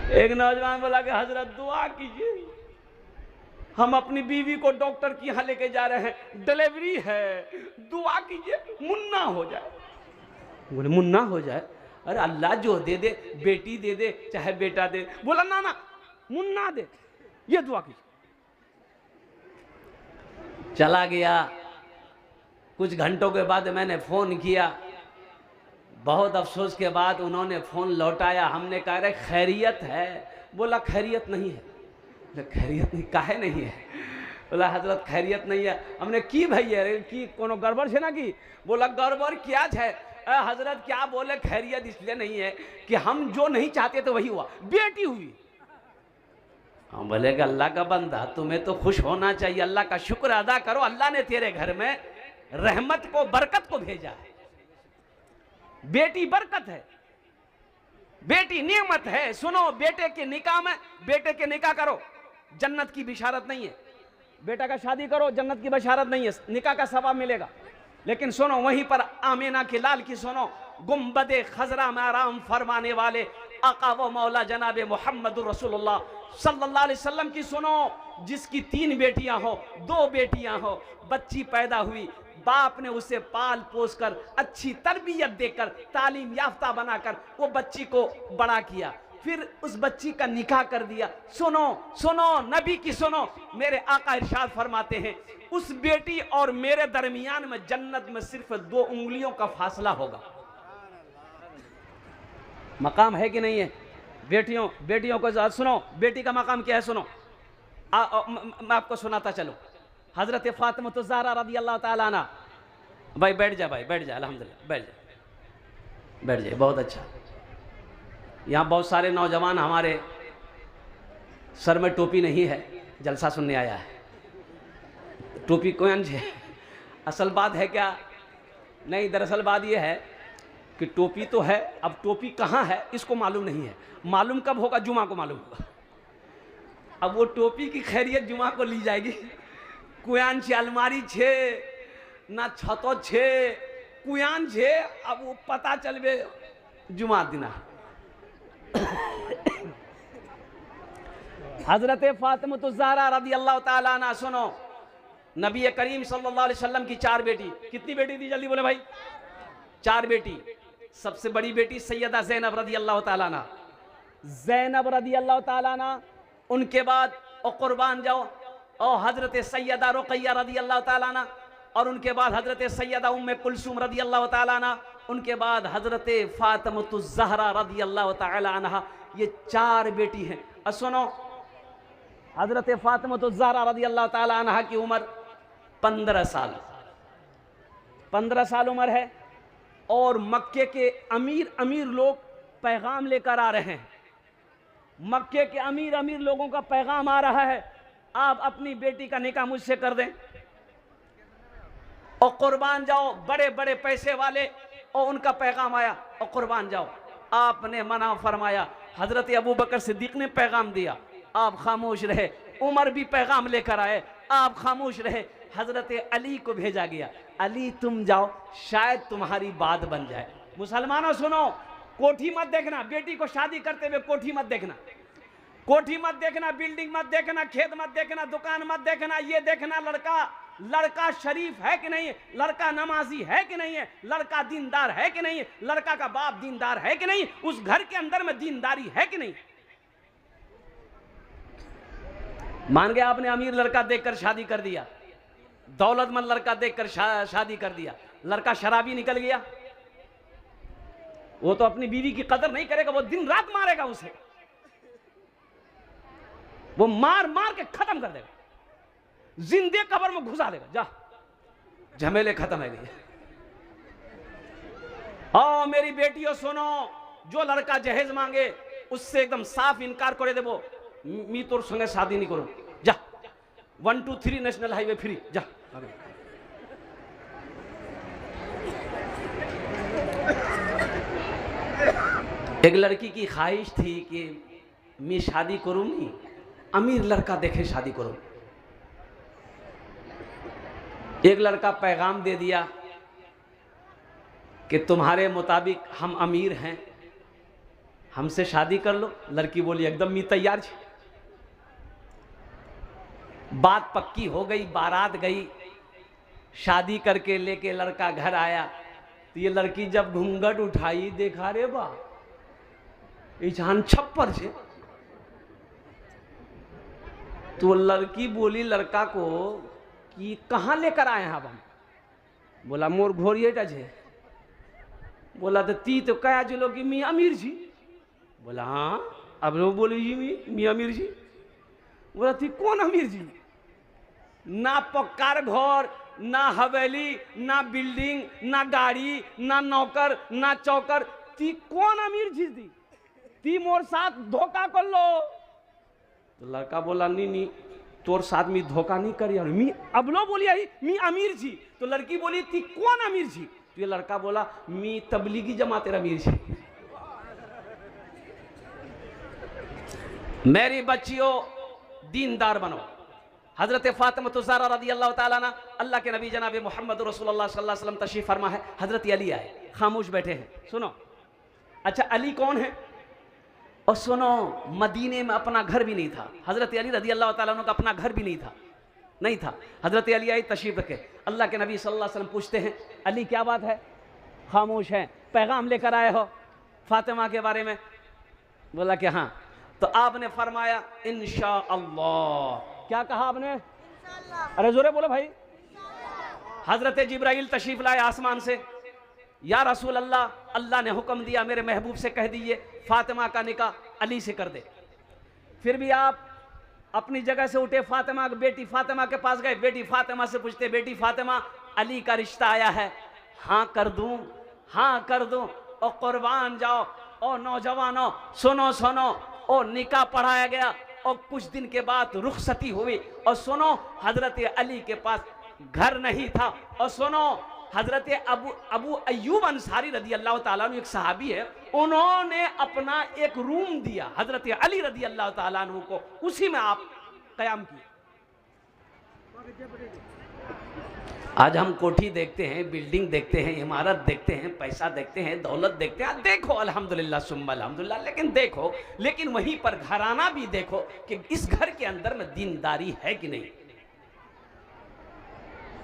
एक नौजवान बोला कि हजरत दुआ कीजिए, हम अपनी बीवी को डॉक्टर के यहाँ लेके जा रहे हैं, डिलीवरी है, दुआ कीजिए मुन्ना हो जाए। बोले मुन्ना हो जाए? अरे अल्लाह जो दे दे, बेटी दे दे चाहे बेटा दे। बोला ना ना मुन्ना दे, ये दुआ कीजिए। चला गया। कुछ घंटों के बाद मैंने फोन किया, बहुत अफसोस के बाद उन्होंने फोन लौटाया। हमने कहा अरे खैरियत है? बोला खैरियत नहीं है। खैरियत नहीं? काहे नहीं है? बोला हजरत खैरियत नहीं है। हमने की भैया की कोनो गड़बड़ है ना की? बोला गड़बड़ क्या है हजरत? क्या बोले खैरियत इसलिए नहीं है कि हम जो नहीं चाहते तो वही हुआ, बेटी हुई। हम बोले कि अल्लाह का बंदा तुम्हें तो खुश होना चाहिए, अल्लाह का शुक्र अदा करो, अल्लाह ने तेरे घर में रहमत को बरकत को भेजा है। बेटी बरकत है, बेटी नेमत है। सुनो, बेटे के निकाह में, बेटे के निकाह करो जन्नत की बिशारत नहीं है, बेटा का शादी करो जन्नत की बिशारत नहीं है, निकाह का सवाब मिलेगा। लेकिन सुनो वहीं पर आमीना के लाल की सुनो, गुम्बदे खजरा में आराम फरमाने वाले आका व मौला जनाब मोहम्मद रसूलुल्लाह सल्लल्लाहु अलैहि वसल्लम की सुनो, जिसकी 3 बेटियां हो, 2 बेटियां हो, बच्ची पैदा हुई, बाप ने उसे पाल पोस कर अच्छी तरबियत देकर तालीम याफ्ता बनाकर वो बच्ची को बड़ा किया, फिर उस बच्ची का निकाह कर दिया। सुनो सुनो नबी की सुनो, मेरे आका इरशाद फरमाते हैं उस बेटी और मेरे दरमियान में जन्नत में सिर्फ 2 उंगलियों का फासला होगा। मकाम है कि नहीं है? बेटियों को सुनो, बेटी का मकाम क्या है सुनो। मैं आपको सुनाता चलो। हजरत फातिमा ज़हरा रज़ी अल्लाह ताला अन्हा, भाई बैठ जा, भाई बैठ जा, अल्हम्दुलिल्लाह बैठ जा, बैठ जाए, बहुत अच्छा। यहाँ बहुत सारे नौजवान हमारे सर में टोपी नहीं है, जलसा सुनने आया है। टोपी कौन है? असल बात है क्या? नहीं, दरअसल बात यह है कि टोपी तो है, अब टोपी कहाँ है इसको मालूम नहीं है। मालूम कब होगा? जुमा को मालूम होगा। अब वो टोपी की खैरियत जुमा को ली जाएगी। कुयान छे, अलमारी छे ना, छतो छे, कुयान छे, अब वो पता चलबे जुमा दिना। हजरत फातिमा ज़हरा रज़ी अल्लाह ताला अन्हा सुनो, नबी करीम सल्लल्लाहु अलैहि वसल्लम की 4 बेटी। कितनी बेटी थी जल्दी बोले भाई? 4 बेटी। सबसे बड़ी बेटी सैयदा ज़ैनब रज़ी अल्लाह ताला अन्हा, ज़ैनब रज़ी अल्लाह ताला अन्हा। उनके बाद और कुर्बान जाओ, और हजरत सैयदा रुक़ैया रज़ी अल्लाह ताला अन्हा, और उनके बाद हजरत सैयदा उम्मे कुलसूम रज़ी अल्लाह ताला अन्हा, उनके बाद हजरत फातिमा ज़हरा रज़ी अल्लाह ताला अन्हा। ये 4 बेटी हैं। और सुनो, हजरत फातिमा ज़हरा रज़ी अल्लाह ताला अन्हा की उम्र 15 साल, 15 साल उम्र है। और मक्के के अमीर लोग पैगाम लेकर आ रहे हैं। मक्के के अमीर लोगों का पैगाम आ रहा है, आप अपनी बेटी का निकाह मुझसे कर दें और कुर्बान जाओ। बड़े बड़े पैसे वाले और उनका पैगाम आया और कुर्बान जाओ। आपने मना फरमाया। हजरत अबू बकर सिद्दीक ने पैगाम दिया, आप खामोश रहे। उमर भी पैगाम लेकर आए, आप खामोश रहे। हजरत अली को भेजा गया, अली तुम जाओ, शायद तुम्हारी बात बन जाए। मुसलमानों सुनो, कोठी मत देखना, बेटी को शादी करते हुए कोठी मत देखना, कोठी मत देखना, बिल्डिंग मत देखना, खेत मत देखना, दुकान मत देखना। ये देखना लड़का शरीफ है कि नहीं है, लड़का नमाजी है कि नहीं है, लड़का दीनदार है कि नहीं है, लड़का का बाप दीनदार है कि नहीं, उस घर के अंदर में दीनदारी है कि नहीं। मान गया आपने अमीर लड़का देखकर शादी कर दिया, दौलतमंद लड़का देखकर शादी कर दिया, लड़का शराबी निकल गया, वो तो अपनी बीवी की कदर नहीं करेगा, वो दिन रात मारेगा उसे, वो मार मार के खत्म कर देगा, जिंदे कब्र में घुसा देगा। जा, झमेले खत्म है गए। हाँ मेरी बेटियों सुनो, जो लड़का जहेज मांगे उससे एकदम साफ इनकार करे देबो, मी तोर संगे शादी नहीं करूं, जा 1 2 3 नेशनल हाईवे फ्री, जा। एक लड़की की ख्वाहिश थी कि मैं शादी करूं नहीं, अमीर लड़का देखे शादी करूं। एक लड़का पैगाम दे दिया कि तुम्हारे मुताबिक हम अमीर हैं, हमसे शादी कर लो। लड़की बोली एकदम मी तैयार छी। बात पक्की हो गई, बारात गई, शादी करके लेके लड़का घर आया तो ये लड़की जब घूंघट उठाई, देखा रे बा जान छप्पर से। तो लड़की बोली लड़का को कि कहाँ लेकर आए हैं अब हम? बोला मोर घोरिएटा छे। बोला तो ती तो कया चलो कि मी अमीर जी। बोला हाँ। अब वो बोली जी मी अमीर जी। बोला ती कौन अमीर जी? ना पक्कार घर, ना हवेली, ना बिल्डिंग, ना गाड़ी, ना नौकर, ना चौकर, ती कौन अमीर जी थी? ती मोर साथ धोखा कर लो। तो लड़का बोला नहीं नहीं तोर साथ मी धोखा नहीं करी मी। अब लो बोली आई मी अमीर छी। तो लड़की बोली ती कौन अमीर छी? तो ये लड़का बोला मी तबलीगी जमातेर अमीर छी। मेरी बच्चियों दीनदार बनो। हजरत फातिमा ज़हरा रज़ी अल्लाह ताला अन्हा, अल्लाह के नबी जनाब मोहम्मद रसूलुल्लाह सल्लल्लाहु अलैहि वसल्लम तशरीफ फरमा है। हजरत अली आए, खामोश बैठे हैं। सुनो, अच्छा अली कौन है? और सुनो, मदीने में अपना घर भी नहीं था। हजरत अली रज़ी अल्लाह ताला अन्हु का अपना घर भी नहीं था। हजरत अली आए, तशरीफ रखे। अल्लाह के नबी सल्लल्लाहु अलैहि वसल्लम पूछते हैं अली क्या बात है, खामोश हैं, पैगाम लेकर आए हो फातिमा के बारे में? बोला कि हाँ। तो आपने फरमाया इंशाअल्लाह। क्या कहा आपने? अरे जोरे बोलो भाई। हजरत जिब्राइल तशरीफ लाए आसमान से। या रसूल अल्लाह, अल्लाह ने हुक्म दिया मेरे महबूब से कह दीजिए फातिमा का निकाह अली से कर दे। फिर भी आप अपनी जगह से उठे, फातिमा बेटी फातिमा के पास गए। बेटी फातिमा से पूछते बेटी फातिमा अली का रिश्ता आया है? हाँ कर दूं, हाँ कर दूं। और कुर्बान जाओ। और नौजवानों सुनो सुनो, और निकाह पढ़ाया गया और कुछ दिन के बाद रुखसती हुई। और सुनो, हजरत अली के पास घर नहीं था। और सुनो, हजरत अबू अय्यूब अंसारी रदी अल्लाह ताला अन्हु, एक सहाबी है, उन्होंने अपना एक रूम दिया हजरत अली रदी अल्लाह ताला अन्हु को, उसी में आप कयाम किए। आज हम कोठी देखते हैं, बिल्डिंग देखते हैं, इमारत देखते हैं, पैसा देखते हैं, दौलत देखते हैं। देखो अल्हम्दुलिल्लाह सुम्मा अल्हम्दुलिल्लाह, लेकिन वहीं पर घराना भी देखो कि इस घर के अंदर में दीनदारी है कि नहीं।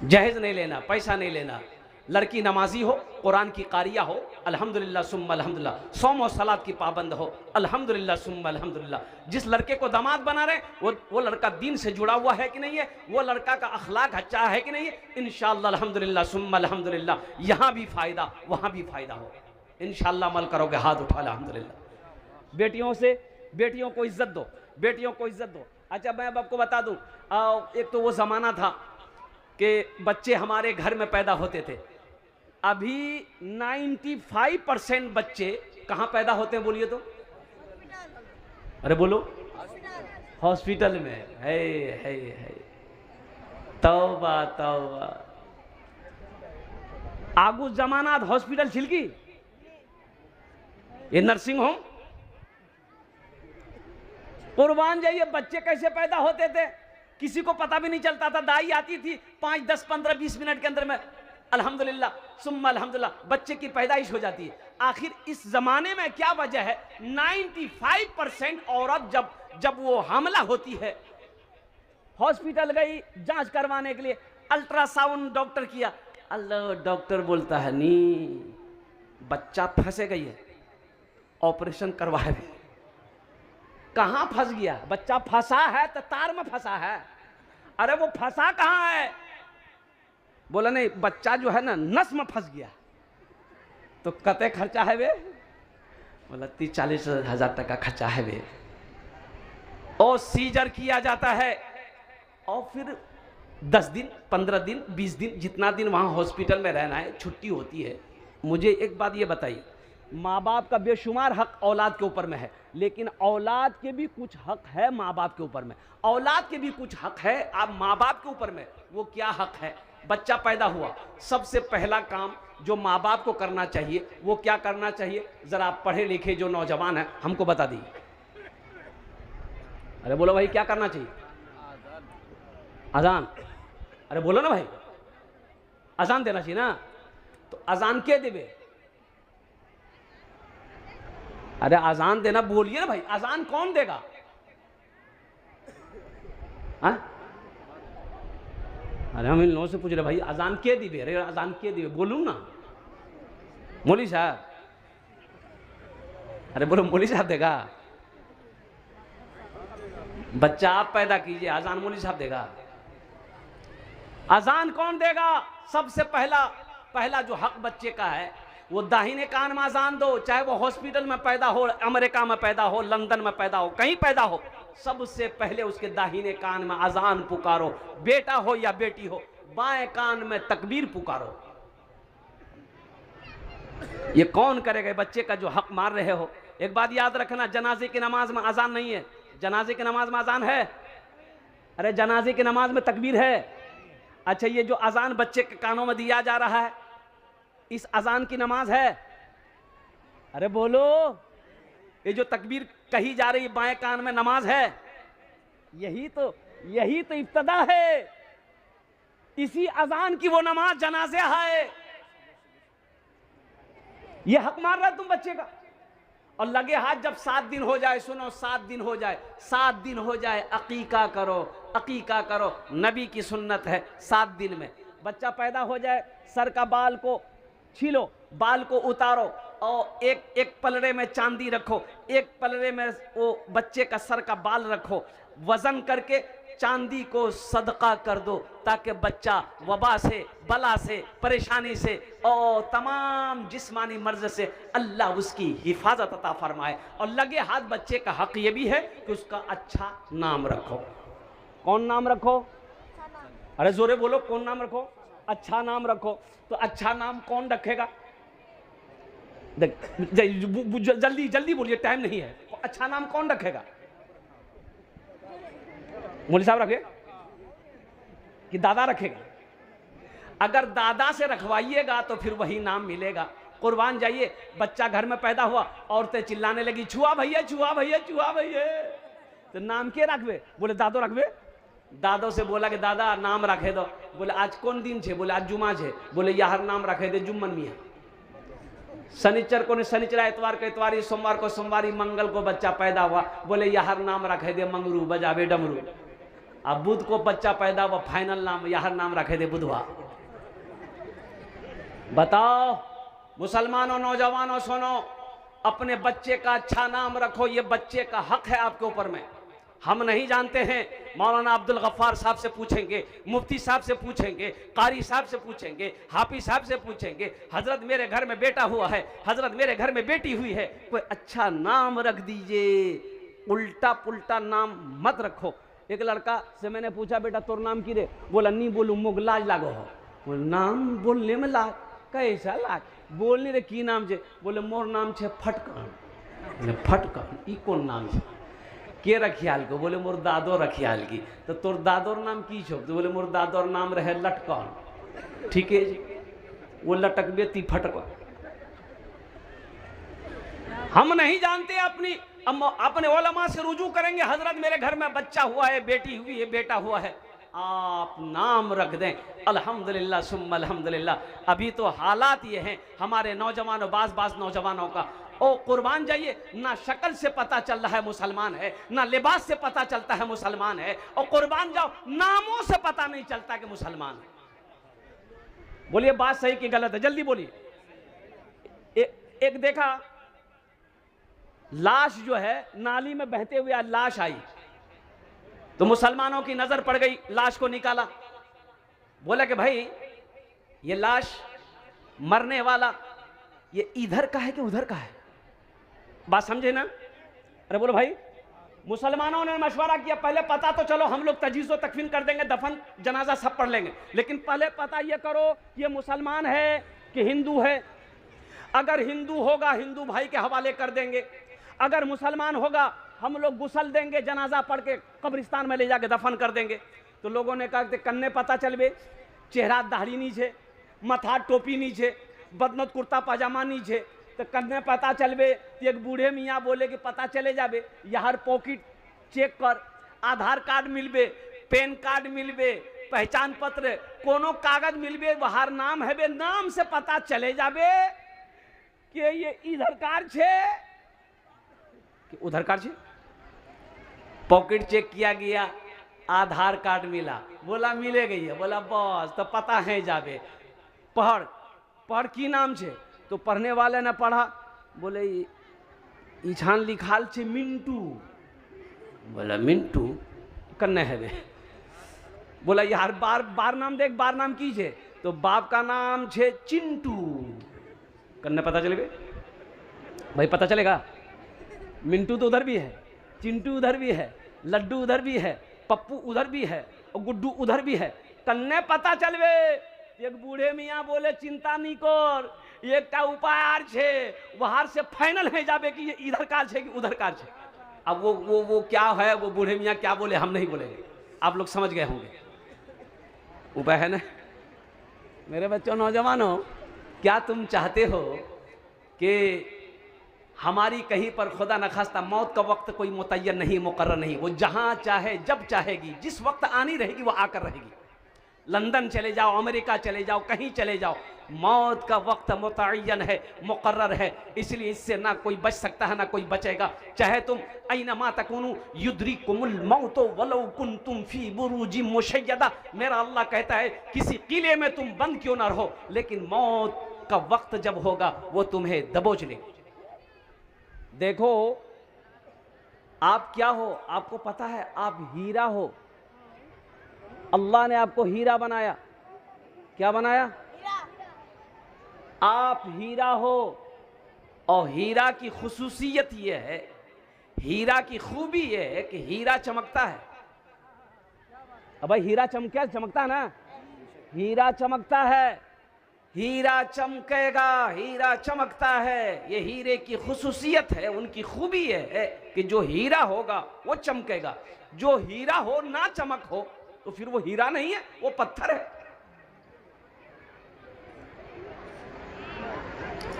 जहेज नहीं लेना, पैसा नहीं लेना, लड़की नमाजी हो, कुरान की कारिया हो, अल्हम्दुलिल्लाह सुम्मा अल्हम्दुलिल्लाह, सौम और सलात की पाबंद हो, अल्हम्दुलिल्लाह सुम्मा अल्हम्दुलिल्लाह। जिस लड़के को दामाद बना रहे वो लड़का दीन से जुड़ा हुआ है कि नहीं है, वो लड़का का अखलाक अच्छा है कि नहीं है। इंशाअल्लाह अल्हम्दुलिल्लाह सुम्मा अल्हम्दुलिल्लाह, यहाँ भी फायदा वहाँ भी फायदा हो। इंशाअल्लाह अमल करोगे, हाथ उठा अल्हम्दुलिल्लाह। बेटियों को इज्जत दो, बेटियों को इज्जत दो। अच्छा मैं अब आपको बता दूं, एक तो वो ज़माना था कि बच्चे हमारे घर में पैदा होते थे। अभी 95% बच्चे कहाँ पैदा होते हैं बोलिए तो? अरे बोलो, हॉस्पिटल में। है तौबा तौबा। आगू जमाना हॉस्पिटल छिलकी, ये नर्सिंग होम। कुर्बान जाइए, बच्चे कैसे पैदा होते थे किसी को पता भी नहीं चलता था। दाई आती थी 5, 10, 15, 20 मिनट के अंदर में अल्हम्दुलिल्लाह सुम्मा अल्हम्दुलिल्लाह बच्चे की पैदाइश हो जाती है। आखिर इस जमाने में क्या वजह है? 95% औरत जब वो हमला होती है, हॉस्पिटल गई जांच करवाने के लिए, अल्ट्रासाउंड डॉक्टर किया, अल्लाह डॉक्टर बोलता है नहीं बच्चा फंसे गई है, ऑपरेशन करवाए। कहाँ फंस गया? बच्चा फंसा है तो तार में फंसा है। अरे वो फंसा कहाँ है? बोला नहीं बच्चा जो है ना नस में फंस गया। तो कते खर्चा है वे? बोला 30-40 हजार टका खर्चा है वे। और सीजर किया जाता है और फिर 10 दिन 15 दिन 20 दिन जितना दिन वहाँ हॉस्पिटल में रहना है, छुट्टी होती है। मुझे एक बात ये बताइए, माँ बाप का बेशुमार हक औलाद के ऊपर में है, लेकिन औलाद के भी कुछ हक है माँ बाप के ऊपर में। औलाद के भी कुछ हक है आप माँ बाप के ऊपर में। वो क्या हक है? बच्चा पैदा हुआ, सबसे पहला काम जो माँ बाप को करना चाहिए वो क्या करना चाहिए? जरा आप पढ़े लिखे जो नौजवान हैं हमको बता दीजिए। अरे बोलो भाई क्या करना चाहिए? अजान। अरे बोलो ना भाई, अजान देना चाहिए ना। तो अजान के देवे? अरे अजान देना बोलिए ना भाई, अजान कौन देगा? हाँ? अरे हम इन लोगों से पूछ रहे भाई अजान के दिवे, अरे अजान के दिवे बोलू ना मौली साहब। अरे बोलो मौली साहब देगा, बच्चा आप पैदा कीजिए, अजान मौली साहब देगा? अजान कौन देगा? सबसे पहला जो हक बच्चे का है वो दाहिने कान में अजान दो, चाहे वो हॉस्पिटल में पैदा हो, अमेरिका में पैदा हो, लंदन में पैदा हो, कहीं पैदा हो, सबसे पहले उसके दाहिने कान में अजान पुकारो, बेटा हो या बेटी हो, बाएं कान में तकबीर पुकारो। ये कौन करेगा? बच्चे का जो हक मार रहे हो। एक बात याद रखना, जनाजे की नमाज में अजान नहीं है। जनाजे की नमाज में अजान है? अरे जनाजे की नमाज में तकबीर है। अच्छा, ये जो अजान बच्चे के कानों में दिया जा रहा है, इस अजान की नमाज है? अरे बोलो, ये जो तकबीर कही जा रही बाएं कान में, नमाज है? यही तो इब्तदा है। इसी अजान की वो नमाज जनाजे है। ये हक मार रहा है तुम बच्चे का। और लगे हाथ जब 7 दिन हो जाए, सुनो 7 दिन हो जाए, 7 दिन हो जाए, अकीका करो, अकीका करो। नबी की सुन्नत है 7 दिन में बच्चा पैदा हो जाए, सर का बाल को छीलो, बाल को उतारो और एक पलड़े में चांदी रखो, एक पलड़े में वो बच्चे का सर का बाल रखो, वजन करके चांदी को सदका कर दो, ताकि बच्चा वबा से, बला से, परेशानी से और तमाम जिस्मानी मर्ज से अल्लाह उसकी हिफाजत अता फरमाए। और लगे हाथ बच्चे का हक ये भी है कि उसका अच्छा नाम रखो। कौन नाम रखो? अरे जोरे बोलो, कौन नाम रखो? अच्छा नाम रखो। तो अच्छा नाम कौन रखेगा? जल्दी जल्दी बोलिए, टाइम नहीं है। अच्छा नाम कौन रखेगा? मौलवी साहब रखे कि दादा रखेगा? अगर दादा से रखवाइएगा तो फिर वही नाम मिलेगा। कुर्बान जाइए, बच्चा घर में पैदा हुआ, औरतें चिल्लाने लगी, छुआ भैया, छुआ भैया, छुआ भैया, तो नाम के रखबे? बोले दादो रखबे। दादो से बोला कि दादा नाम रखे दो। बोले आज कौन दिन छे? बोले आज जुमा छे। बोले यार नाम रखे दे जुम्मन मियाँ। शनिचर को शनिचरा, एतवार को एतवारी, सोमवार को सोमवारी, मंगल को बच्चा पैदा हुआ, बोले यार नाम रखे दे मंगरू, बजावे डमरू। अब बुध को बच्चा पैदा हुआ, फाइनल नाम यार नाम रखे दे बुधवा। बताओ मुसलमानों, नौजवानों सुनो, अपने बच्चे का अच्छा नाम रखो, ये बच्चे का हक है आपके ऊपर में। हम नहीं जानते हैं, मौलाना अब्दुल गफ्फार साहब से पूछेंगे, मुफ्ती साहब से पूछेंगे, कारी साहब से पूछेंगे, हाफिज साहब से पूछेंगे, हजरत मेरे घर में बेटा हुआ है, हजरत मेरे घर में बेटी हुई है, कोई अच्छा नाम रख दीजिए, उल्टा पुल्टा नाम मत रखो। एक लड़का से मैंने पूछा, बेटा तोर नाम की रे? बोला नहीं बोलू, मुग लाज लागो हो। बोले नाम बोलने में लाज? कैसा लाज? बोलने रे की नाम छे? बोले मोर नाम छे फटकान। फटकान ई कौन नाम छे? के रखियाल को? बोले मोर दादो रखियाल की। तो तोर दादोर नाम की छो? तो बोले मोर दादोर नाम रहे लटकान। ठीक है जी, वो लटक ती फटका। हम नहीं जानते, अपने उलमा से रुजू करेंगे, हजरत मेरे घर में बच्चा हुआ है, बेटी हुई है, बेटा हुआ है, आप नाम रख दें। अल्हम्दुलिल्लाह सुम्मा अल्हम्दुलिल्लाह। अभी तो हालात ये हैं हमारे नौजवानों, बाज नौजवानों का, ओ कुर्बान जाइए, ना शक्ल से पता चल रहा है मुसलमान है, ना लिबास से पता चलता है मुसलमान है, और कुर्बान जाओ नामों से पता नहीं चलता कि मुसलमान है। बोलिए बात सही कि गलत है? जल्दी बोलिए। एक देखा, लाश जो है नाली में बहते हुए लाश आई, तो मुसलमानों की नजर पड़ गई, लाश को निकाला। बोला कि भाई ये लाश मरने वाला ये इधर का है कि उधर का है? बात समझे ना? अरे बोलो भाई, मुसलमानों ने मशवरा किया, पहले पता तो चलो, हम लोग तजीज़ो तकफीन कर देंगे, दफन जनाजा सब पढ़ लेंगे, लेकिन पहले पता ये करो कि ये मुसलमान है कि हिंदू है। अगर हिंदू होगा हिंदू भाई के हवाले कर देंगे, अगर मुसलमान होगा हम लोग गुसल देंगे, जनाजा पढ़ के कब्रिस्तान में ले जाके दफन कर देंगे। तो लोगों ने कहा कि कन्ने पता चलबे, चेहरा दाढ़ी नीचे, मथा टोपी नीचे, बदनत कुर्ता पाजामा नीचे, तो कन्ने पता चलबे। एक बूढ़े मियाँ बोले कि पता चले जाबे, यार पॉकेट चेक कर, आधार कार्ड मिलबे, पैन कार्ड मिलबे, पहचान पत्र, कोनो कागज मिलबे, वहार नाम है बे, नाम से पता चले जाबे कि ये इधर कार छे कि उधर कार्ड छे। पॉकेट चेक किया गया, आधार कार्ड मिला, बोला मिले गई है, बोला बस तो पता है जाबे। पढ़ पढ़ की नाम छे, तो पढ़ने वाले ने पढ़ा, बोले इछान लिखाल छे मिंटू। बोला मिंटू कन्ने है बे। बोला यार बार बार नाम देख, बार नाम की छे, तो बाप का नाम छे चिंटू। कन्ने पता चले भाई, पता चलेगा। मिंटू तो उधर भी है, चिंटू उधर भी है, लड्डू उधर भी है, पप्पू उधर भी है और गुड्डू उधर भी है। कन्ने पता चलवे। एक बूढ़े मियाँ बोले चिंता नहीं कर, एक का उपाय आर छे, वहां से फाइनल है जाबे कि ये इधर कार छे कि उधर कार छे। अब वो क्या है, वो बूढ़े मियाँ क्या बोले हम नहीं बोलेंगे, आप लोग समझ गए होंगे। उपाय है ना। मेरे बच्चों, नौजवानों, क्या तुम चाहते हो कि हमारी कहीं पर खुदा न खास्ता मौत का वक्त कोई मुतय्यन नहीं, मुकर्रर नहीं, वो जहां चाहे जब चाहेगी, जिस वक्त आनी रहेगी वो आकर रहेगी। लंदन चले जाओ, अमेरिका चले जाओ, कहीं चले जाओ, मौत का वक्त मुतय्यन है, मुकर्रर है। इसलिए इससे ना कोई बच सकता है ना कोई बचेगा। चाहे तुम ऐनमा तकुनु युद्रिकुमुल मौतो वलौ कुंतुम फी बुरूजिम मुशय्यदा। मेरा अल्लाह कहता है किसी किले में तुम बंद क्यों ना रहो, लेकिन मौत का वक्त जब होगा वो तुम्हें दबोच लेगी। देखो आप क्या हो, आपको पता है आप हीरा हो। अल्लाह ने आपको हीरा बनाया। क्या बनाया? आप हीरा हो। और हीरा की खुसूसियत यह है, हीरा की खूबी यह है कि हीरा चमकता है। अब भाई हीरा चमकता है ना, हीरा चमकता है, हीरा चमकेगा, हीरा चमकता है। ये हीरे की खुसूसियत है, उनकी खूबी है कि जो हीरा होगा वो चमकेगा। जो हीरा हो ना चमक हो तो फिर वो हीरा नहीं है, वो पत्थर है।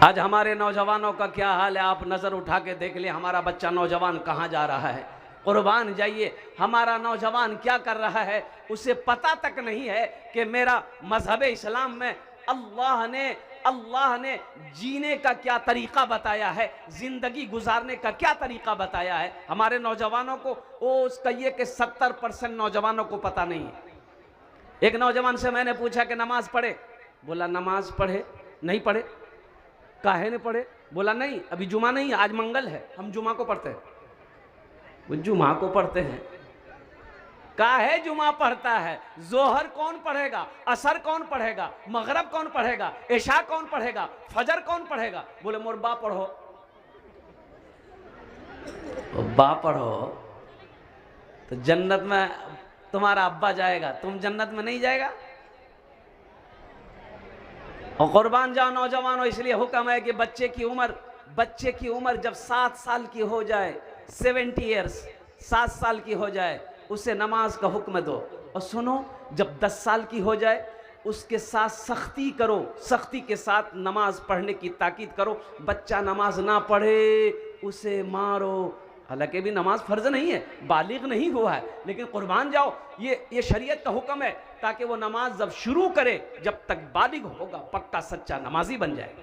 आज हमारे नौजवानों का क्या हाल है, आप नजर उठा के देख ले, हमारा बच्चा नौजवान कहां जा रहा है। कुर्बान जाइए, हमारा नौजवान क्या कर रहा है, उसे पता तक नहीं है कि मेरा मजहब इस्लाम में अल्लाह ने जीने का क्या तरीका बताया है, जिंदगी गुजारने का क्या तरीका बताया है। हमारे नौजवानों को कहिए कि 70% नौजवानों को पता नहीं है। एक नौजवान से मैंने पूछा कि नमाज पढ़े, बोला नमाज पढ़े नहीं पढ़े। काहे ने पढ़े, बोला नहीं अभी जुमा नहीं, आज मंगल है, हम जुमा को पढ़ते हैं। वो जुमा को पढ़ते हैं, काहे जुमा पढ़ता है? जोहर कौन पढ़ेगा, असर कौन पढ़ेगा, मगरब कौन पढ़ेगा, इशा कौन पढ़ेगा, फजर कौन पढ़ेगा? बोले मोर बा पढ़ो। बा पढ़ो तो जन्नत में तुम्हारा अब्बा जाएगा, तुम जन्नत में नहीं जाएगा। और कुर्बान जाओ नौजवानों, इसलिए हुक्म है कि बच्चे की उम्र जब 7 साल की हो जाए, 70 ईयर्स, 7 साल की हो जाए, उसे नमाज का हुक्म दो। और सुनो, जब 10 साल की हो जाए उसके साथ सख्ती करो, सख्ती के साथ नमाज पढ़ने की ताकीद करो। बच्चा नमाज ना पढ़े उसे मारो। हालांकि भी नमाज फर्ज नहीं है, बालिग नहीं हुआ है, लेकिन कुर्बान जाओ ये शरीयत का हुक्म है ताकि वो नमाज जब शुरू करे, जब तक बालिग होगा पक्का सच्चा नमाजी बन जाए।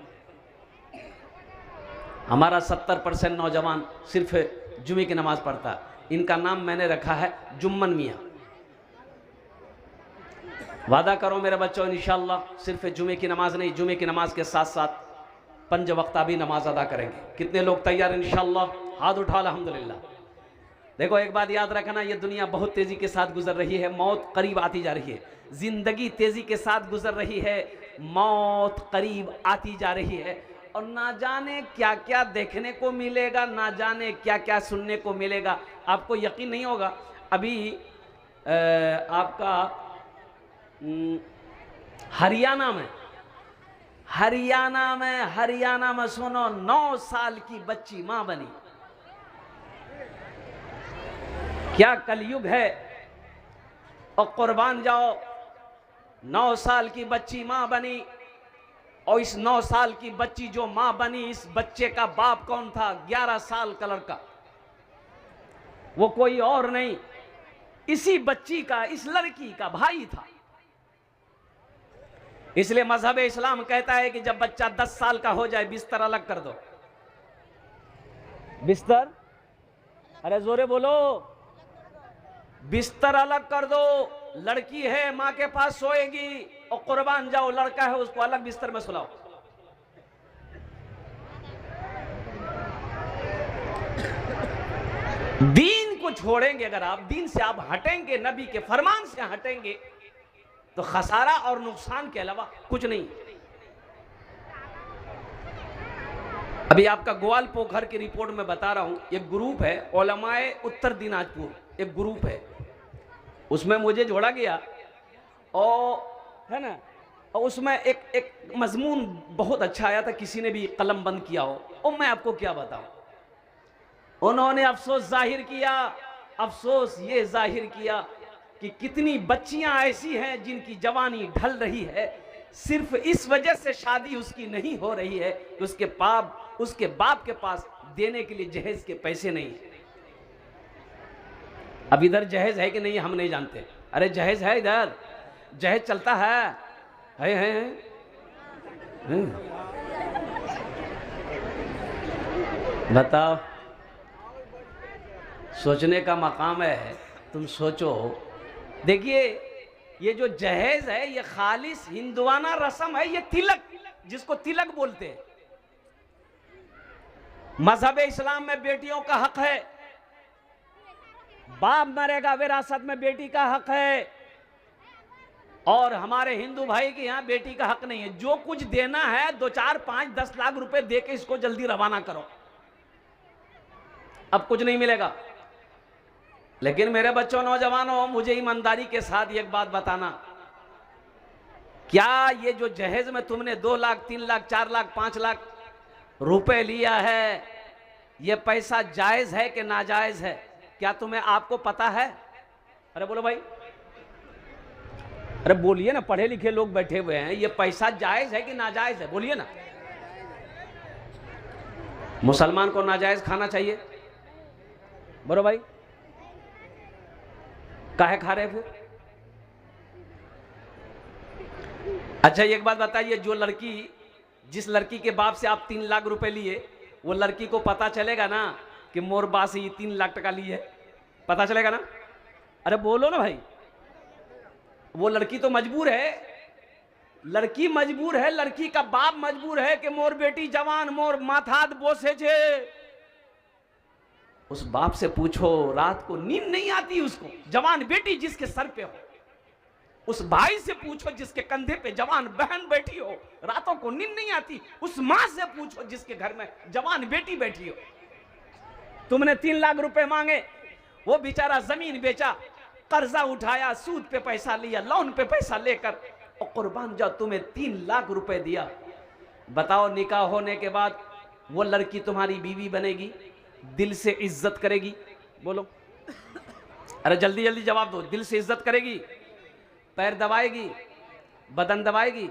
हमारा 70% नौजवान सिर्फ जुमे की नमाज पढ़ता है। इनका नाम मैंने रखा है जुम्मन मियाँ। वादा करो मेरे बच्चों, इंशाअल्लाह सिर्फ जुमे की नमाज नहीं, जुमे की नमाज के साथ साथ 5 वक्ता भी नमाज अदा करेंगे। कितने लोग तैयार इंशाअल्लाह? हाथ उठा अल्हम्दुलिल्लाह। देखो एक बात याद रखना, ये दुनिया बहुत तेजी के साथ गुजर रही है, मौत करीब आती जा रही है। जिंदगी तेजी के साथ गुजर रही है, मौत करीब आती जा रही है। और ना जाने क्या क्या देखने को मिलेगा, ना जाने क्या क्या सुनने को मिलेगा। आपको यकीन नहीं होगा, अभी आपका हरियाणा में सुनो, 9 साल की बच्ची मां बनी। क्या कलयुग है। और कुर्बान जाओ, 9 साल की बच्ची मां बनी। और इस 9 साल की बच्ची जो मां बनी, इस बच्चे का बाप कौन था? 11 साल का लड़का, वो कोई और नहीं, इसी बच्ची का, इस लड़की का भाई था। इसलिए मजहब इस्लाम कहता है कि जब बच्चा 10 साल का हो जाए बिस्तर अलग कर दो, बिस्तर अरे जोरे बोलो। बिस्तर अलग कर दो, लड़की है मां के पास सोएगी, और कुर्बान जाओ लड़का है उसको अलग बिस्तर में सुलाओ। दीन को छोड़ेंगे, अगर आप दीन से आप हटेंगे, नबी के फरमान से हटेंगे, तो खसारा और नुकसान के अलावा कुछ नहीं। अभी आपका ग्वाल पोखर की रिपोर्ट में बता रहा हूं, एक ग्रुप है उलमाए उत्तर दिनाजपुर, एक ग्रुप है, उसमें मुझे जोड़ा गया और है ना, और उसमें एक मजमून बहुत अच्छा आया था, किसी ने भी कलम बंद किया हो, और मैं आपको क्या बताऊं, उन्होंने अफसोस जाहिर किया, अफसोस ये जाहिर किया कि कितनी बच्चियां ऐसी हैं जिनकी जवानी ढल रही है, सिर्फ इस वजह से शादी उसकी नहीं हो रही है कि उसके बाप के पास देने के लिए जहेज के पैसे नहीं है। अब इधर जहेज है कि नहीं हम नहीं जानते, अरे जहेज है, इधर जहेज चलता है। बताओ, सोचने का मकाम है, तुम सोचो। देखिए ये जो जहेज है ये खालिस हिंदुआना रस्म है, ये तिलक, जिसको तिलक बोलते हैं। मजहब इस्लाम में बेटियों का हक है, बाप मरेगा विरासत में बेटी का हक है, और हमारे हिंदू भाई के यहां बेटी का हक नहीं है। जो कुछ देना है 2, 4, 5, 10 लाख रुपए देके इसको जल्दी रवाना करो, अब कुछ नहीं मिलेगा। लेकिन मेरे बच्चों, नौजवानों, मुझे ईमानदारी के साथ एक बात बताना, क्या ये जो जहेज में तुमने 2 लाख, 3 लाख, 4 लाख, 5 लाख रुपए लिया है, ये पैसा जायज है कि नाजायज है? क्या तुम्हें आपको पता है? अरे बोलो भाई, अरे बोलिए ना, पढ़े लिखे लोग बैठे हुए हैं, ये पैसा जायज है कि नाजायज है? बोलिए ना। मुसलमान को नाजायज खाना चाहिए? बोलो भाई, काहे खा रहे फिर? अच्छा एक बात बताइए, जो लड़की, जिस लड़की के बाप से आप 3 लाख रुपए लिए, वो लड़की को पता चलेगा ना कि मोर बाप से ये 3 लाख टका लिए है? पता चलेगा ना? अरे बोलो ना भाई। वो लड़की तो मजबूर है, लड़की मजबूर है, लड़की का बाप मजबूर है कि मोर बेटी जवान, मोर माथात बोसे छे। उस बाप से पूछो, रात को नींद नहीं आती उसको, जवान बेटी जिसके सर पे हो। उस भाई से पूछो जिसके कंधे पे जवान बहन बैठी हो, रातों को नींद नहीं आती। उस मां से पूछो जिसके घर में जवान बेटी बैठी हो। तुमने 3 लाख रुपए मांगे, वो बेचारा जमीन बेचा, कर्जा उठाया, सूद पे पैसा लिया, लोन पे पैसा लेकर, और कुर्बान जाओ तुम्हें 3 लाख रुपए दिया। बताओ, निकाह होने के बाद वो लड़की तुम्हारी बीवी बनेगी, दिल से इज्जत करेगी? बोलो, अरे जल्दी जल्दी जवाब दो। दिल से इज्जत करेगी? पैर दबाएगी, बदन दबाएगी,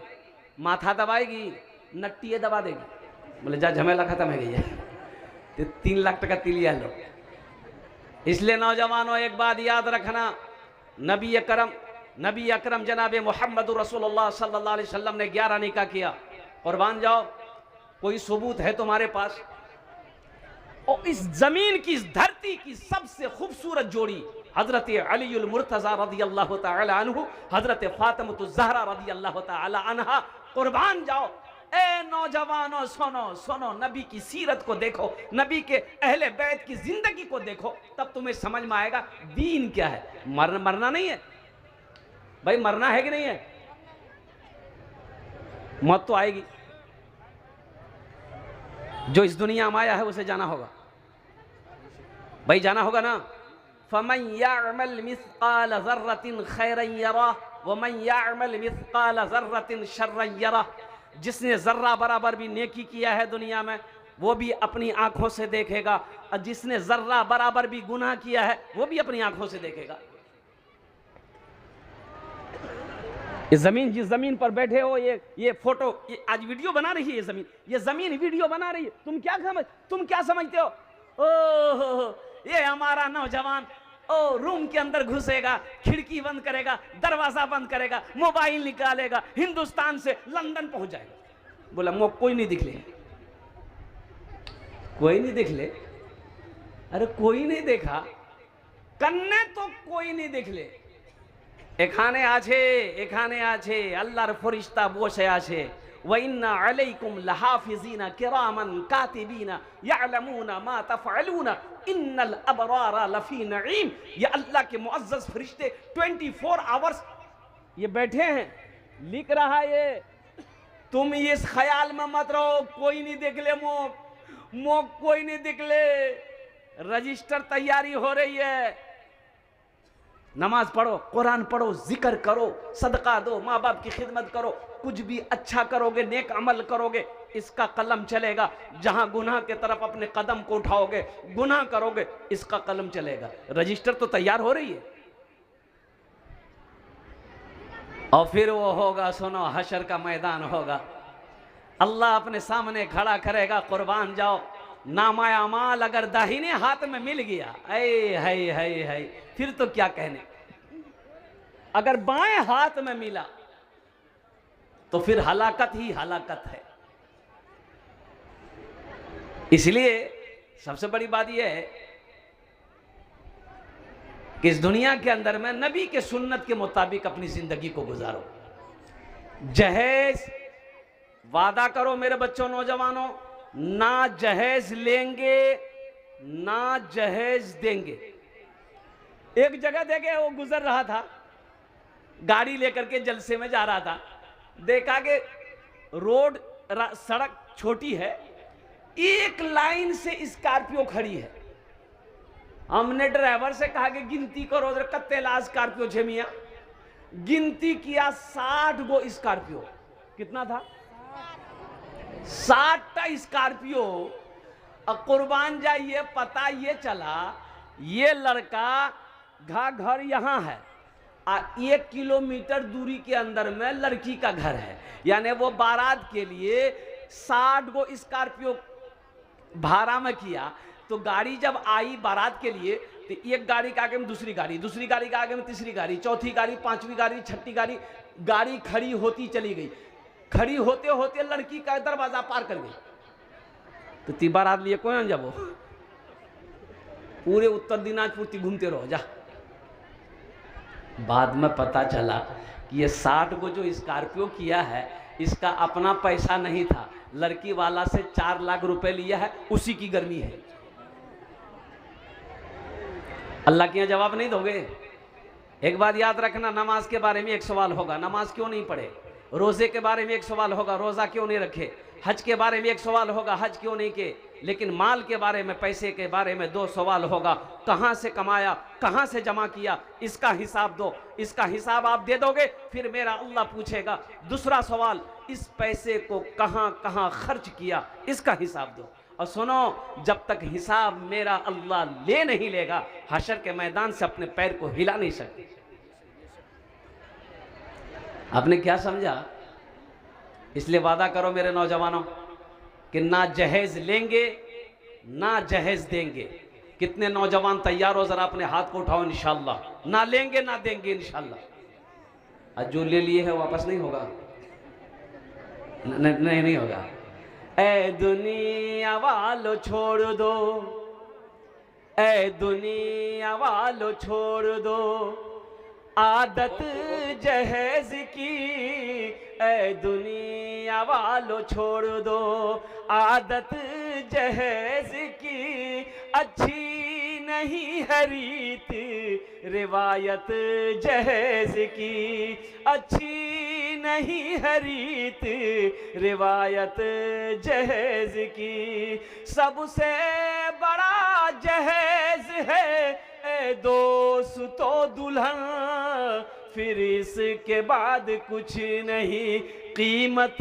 माथा दबाएगी, नट्टिए दबा देगी? बोले जा, झमेला खत्म है गई है, तो 3 लाख टका तिलिया लो। इसलिए नौजवानों, एक बात याद रखना, नबी अकरम जनाब मोहम्मद रसूलुल्लाह सल्लल्लाहु अलैहि वसल्लम ने 11 निकाह किया। कुर्बान जाओ, कोई सबूत है तुम्हारे पास? और इस जमीन की, इस धरती की सबसे खूबसूरत जोड़ी हजरत अली मुर्तजा रदी अल्लाह तआला अन्हु, हजरत फातिमा ज़हरा रदी अल्लाह तआला अन्हा। कुर्बान जाओ, ए नौजवानों, सुनो सुनो, नबी की सीरत को देखो, नबी के अहले बैत की जिंदगी को देखो, तब तुम्हें समझ में आएगा दीन क्या है। मरना नहीं है भाई, मरना है कि नहीं है? मौत तो आएगी, जो इस दुनिया में आया है उसे जाना होगा भाई, जाना होगा ना। फमन यअमल मिस्काल ज़र्रतिन खैरन यरा वमन यअमल मिस्काल ज़र्रतिन शर्रन यरा। जिसने जर्रा बराबर भी नेकी किया है दुनिया में, वो भी अपनी आंखों से देखेगा, और जिसने जर्रा बराबर भी गुनाह किया है, वो भी अपनी आंखों से देखेगा। ये जमीन, जिस जमीन पर बैठे हो, ये फोटो, ये आज वीडियो बना रही है, ये जमीन वीडियो बना रही है। तुम क्या समझते हो? ओह, ये हमारा नौजवान रूम के अंदर घुसेगा, खिड़की बंद करेगा, दरवाजा बंद करेगा, मोबाइल निकालेगा, हिंदुस्तान से लंदन पहुंच जाएगा। बोला कोई नहीं दिख ले, कोई नहीं दिख ले, अरे कोई नहीं देखा, कन्ने तो कोई नहीं देखले, এখানে আছে, এখানে আছে, আল্লাহর ফেরেশতা বসে আছে। ওয়া ইন্না আলাইকুম লাহাফিজিনা কিরামান কাতিবিনা ইয়ালামুনা মা তাফআলুনা ইন্নাল আবরারা লফি नईम। ये अल्लाह के मुअज्जज फरिश्ते 24 आवर्स ये बैठे हैं, लिख रहा है। ये तुम इस ख्याल में मत रहो कोई नहीं देख ले, मोक कोई नहीं देख ले, रजिस्टर तैयारी हो रही है। नमाज पढ़ो, कुरान पढ़ो, जिक्र करो, सदका दो, माँ बाप की खिदमत करो, कुछ भी अच्छा करोगे, नेक अमल करोगे, इसका कलम चलेगा। जहां गुनाह के तरफ अपने कदम को उठाओगे, गुनाह करोगे, इसका कलम चलेगा। रजिस्टर तो तैयार हो रही है। और फिर वो होगा, सुनो, हशर का मैदान होगा, अल्लाह अपने सामने खड़ा करेगा, कुर्बान जाओ। नामा अमाल अगर दाहिने हाथ में मिल गया, है फिर तो क्या कहने। अगर बाएं हाथ में मिला तो फिर हलाकत ही हलाकत है। इसलिए सबसे बड़ी बात यह है कि इस दुनिया के अंदर में नबी के सुन्नत के मुताबिक अपनी जिंदगी को गुजारो। जहेज वादा करो मेरे बच्चों, नौजवानों, ना जहेज लेंगे ना जहेज देंगे। एक जगह देखे, वो गुजर रहा था, गाड़ी लेकर के जलसे में जा रहा था, देखा कि रोड सड़क छोटी है, एक लाइन से स्कॉर्पियो खड़ी है। हमने ड्राइवर से कहा कि गिनती करो, कत्ते ला स्कॉर्पियो छे मियां। गिनती किया, 60 गो स्कॉर्पियो। कितना था? 60 स्कॉर्पियो। कुर्बान जाइए, पता ये चला ये लड़का घर यहाँ है, 1 किलोमीटर दूरी के अंदर में लड़की का घर है। यानी वो बारात के लिए 60 गो स्कॉर्पियो भाड़ा में किया। तो गाड़ी जब आई बारात के लिए, तो एक गाड़ी के आगे में दूसरी गाड़ी, दूसरी गाड़ी के आगे में तीसरी गाड़ी, चौथी गाड़ी, पांचवी गाड़ी, छठी गाड़ी, गाड़ी खड़ी होती चली गई। खड़ी होते होते लड़की का दरवाजा पार कर गई। तो ती बारात लिए कौन जाबो, पूरे उत्तर दिनाजपुर ती घूमते रहो जा। बाद में पता चला कि ये 60 को जो स्कॉर्पियो किया है, इसका अपना पैसा नहीं था, लड़की वाला से 4 लाख रुपए लिया है, उसी की गर्मी है। अल्लाह के यहाँ जवाब नहीं दोगे। एक बात याद रखना, नमाज के बारे में एक सवाल होगा, नमाज क्यों नहीं पढ़े। रोजे के बारे में एक सवाल होगा, रोजा क्यों नहीं रखे। हज के बारे में एक सवाल होगा, हज क्यों नहीं किए। लेकिन माल के बारे में, पैसे के बारे में 2 सवाल होगा, कहां से कमाया, कहां से जमा किया, इसका हिसाब दो। इसका हिसाब आप दे दोगे, फिर मेरा अल्लाह पूछेगा। दूसरा सवाल, इस पैसे को कहां कहां खर्च किया, इसका हिसाब दो। और सुनो, जब तक हिसाब मेरा अल्लाह ले नहीं लेगा, हशर के मैदान से अपने पैर को हिला नहीं सकते। आपने क्या समझा? इसलिए वादा करो मेरे नौजवानों कि ना जहेज लेंगे ना जहेज देंगे। कितने नौजवान तैयार हो, जरा अपने हाथ को उठाओ। इंशाअल्लाह ना लेंगे ना देंगे इंशाअल्लाह। आज जो ले लिए है वापस नहीं होगा, नहीं होगा। ए दुनिया वालों छोड़ दो, ए दुनिया वालों छोड़ दो आदत जहेज की, ए दुनिया वालों छोड़ दो आदत जहेज की। अच्छी नहीं है रीत रिवायत जहेज की, अच्छी नहीं है रीत रिवायत जहेज की। सबसे बड़ा जहेज है दोस्तों दुल्हन, फिर इसके बाद कुछ नहीं कीमत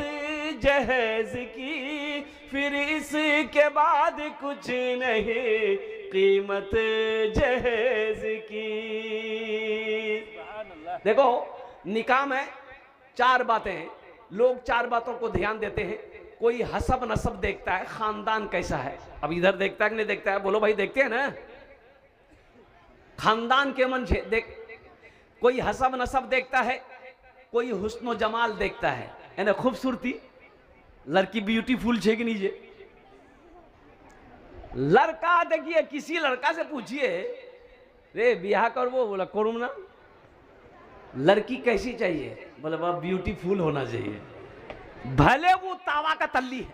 जहेज की, फिर इसके बाद कुछ नहीं कीमत जहेज की। देखो, निकाह में 4 बातें हैं, लोग 4 बातों को ध्यान देते हैं। कोई हसब नसब देखता है, खानदान कैसा है। अब इधर देखता है कि नहीं देखता है, बोलो भाई, देखते हैं ना। खानदान के मन से देख, कोई हसब नसब देखता है, कोई हुस्न जमाल देखता है, यानी खूबसूरती, लड़की ब्यूटीफुल छे कि नहीं छे। लड़का देखिए, किसी लड़का से पूछिए रे ब्याह कर, वो बोला करूँ ना। लड़की कैसी चाहिए, बोले वह ब्यूटीफुल होना चाहिए, भले वो तावा का तल्ली है,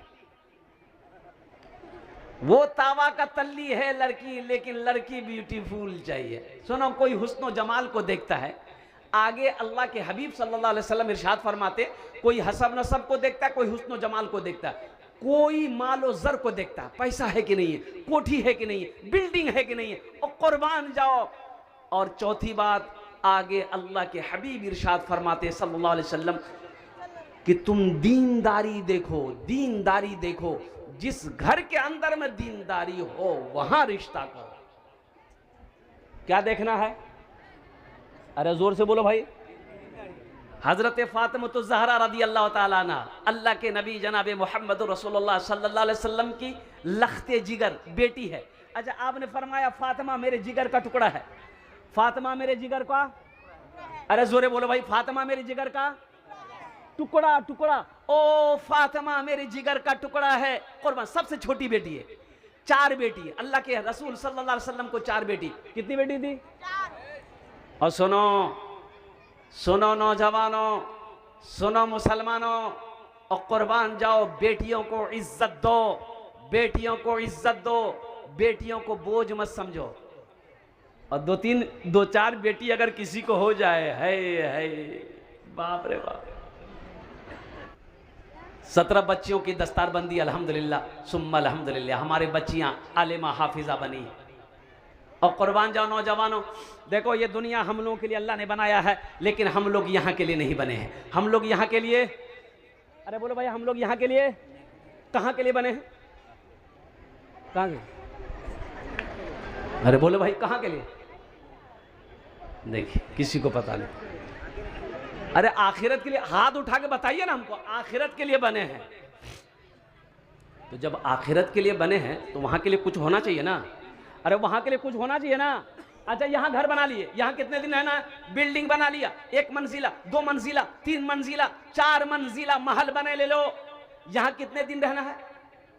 वो तावा का तल्ली है लड़की, लेकिन लड़की ब्यूटीफुल चाहिए। सुनो, कोई हुस्न जमाल को देखता है, आगे अल्लाह के हबीब सल्लल्लाहु अलैहि वसल्लम इरशाद फरमाते, कोई हसब नसब को देखता है, कोई हुस्न जमाल को देखता है, कोई मालो जर को देखता है, पैसा है कि नहीं है, कोठी है कि नहीं है, बिल्डिंग है कि नहीं है, और कुर्बान जाओ। और चौथी बात, आगे अल्लाह के हबीब इरशाद फरमाते सल्लल्लाहु अलैहि वसल्लम कि तुम दीनदारी देखो, दीनदारी देखो, जिस घर के अंदर में दीनदारी हो वहां रिश्ता करो। क्या देखना है? अरे जोर से बोलो भाई। हजरत फातिमा ज़हरा रदी अल्लाह ताला अन्हा, अल्लाह के नबी जनाब मोहम्मद रसूलुल्लाह सल्लल्लाहु अलैहि वसल्लम की लख्ते जिगर बेटी है। अच्छा, आपने फरमाया फातिमा मेरे जिगर का टुकड़ा है, फातिमा मेरे जिगर का, अरे जोरे बोलो भाई, फातिमा मेरे जिगर का टुकड़ा, टुकड़ा, ओ फातिमा मेरे जिगर का टुकड़ा है, कुर्बान। सबसे छोटी बेटी है, 4 बेटी है, अल्लाह के रसूल सल्लल्लाहु अलैहि वसल्लम को 4 बेटी। कितनी बेटी थी? और सुनो सुनो नौजवानों, सुनो मुसलमानों, और कुर्बान जाओ, बेटियों को इज्जत दो, बेटियों को इज्जत दो, बेटियों को बोझ मत समझो। और 2-4 बेटी अगर किसी को हो जाए, है बाप रे बाप। 17 बच्चियों की दस्तारबंदी अल्हम्दुलिल्लाह सुम्मा अल्हम्दुलिल्लाह, हमारे बच्चियां आलिमा हाफिजा बनी। और कुर्बान जाओ नौजवानों, देखो ये दुनिया हम लोगों के लिए अल्लाह ने बनाया है, लेकिन हम लोग यहाँ के लिए नहीं बने हैं। हम लोग यहाँ के लिए, अरे बोलो भाई, हम लोग यहाँ के लिए कहाँ के लिए बने हैं? कहाँ के? अरे बोलो भाई, कहाँ के लिए? देखिए, किसी को पता नहीं। अरे आखिरत के लिए, हाथ उठा के बताइए ना हमको, आखिरत के लिए बने हैं। तो जब आखिरत के लिए बने हैं तो वहाँ के लिए कुछ होना चाहिए ना। अरे वहां के लिए कुछ होना चाहिए ना। अच्छा, यहां घर बना लिए, यहां कितने दिन रहना है? बिल्डिंग बना लिया, 1 मंजिला, 2 मंजिला, 3 मंजिला, 4 मंजिला महल बने ले लो। यहां कितने दिन रहना है?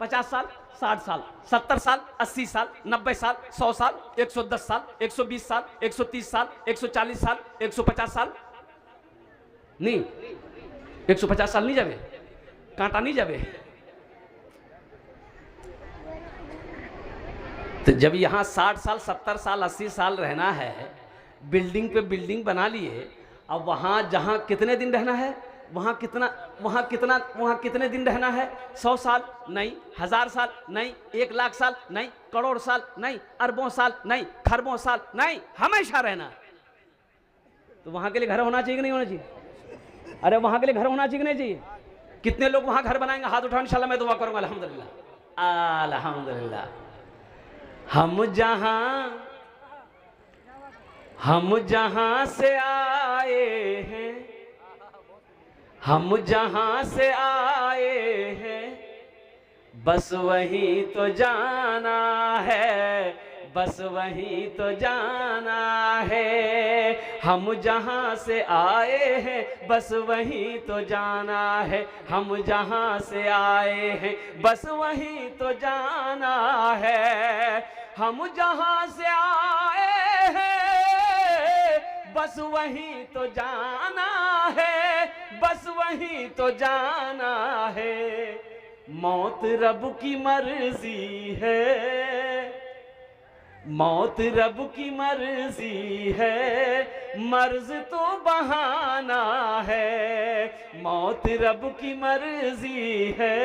50 साल, 60 साल, 70 साल, 80 साल, 90 साल, 100 साल, 110 साल, 120 साल, 130 साल, 140 साल, 150 साल नहीं, 150 साल नहीं जावे, कांटा नहीं जावे। तो जब यहाँ 60 साल, 70 साल, 80 साल रहना है, बिल्डिंग पे बिल्डिंग बना लिए, अब वहाँ जहाँ कितने दिन रहना है, वहाँ कितने दिन रहना है? 100 साल नहीं, 1000 साल नहीं, 1 लाख साल नहीं, करोड़ साल नहीं, अरबों साल नहीं, खरबों साल नहीं, हमेशा रहना है। तो वहाँ के लिए घर होना चाहिए कि नहीं होना चाहिए? अरे वहाँ के लिए घर होना चाहिए कि नहीं चाहिए? कितने लोग वहाँ घर बनाएंगे? हाथ उठाओ, इंशाल्लाह मैं दुआ करूँगा। अल्हम्दुलिल्लाह, अल्हम्दुलिल्लाह। हम जहां से आए हैं, हम जहां से आए हैं, बस वहीं तो जाना है, बस वहीं तो जाना है। हम जहां से आए हैं, बस वहीं तो जाना है, हम जहां से आए हैं, बस वहीं तो जाना है। हम जहां से आए हैं, बस वहीं तो जाना है, बस वहीं तो जाना है। मौत रब की मर्जी है, मौत रब की मर्जी है, मर्ज तो बहाना है। मौत रब की मर्जी है,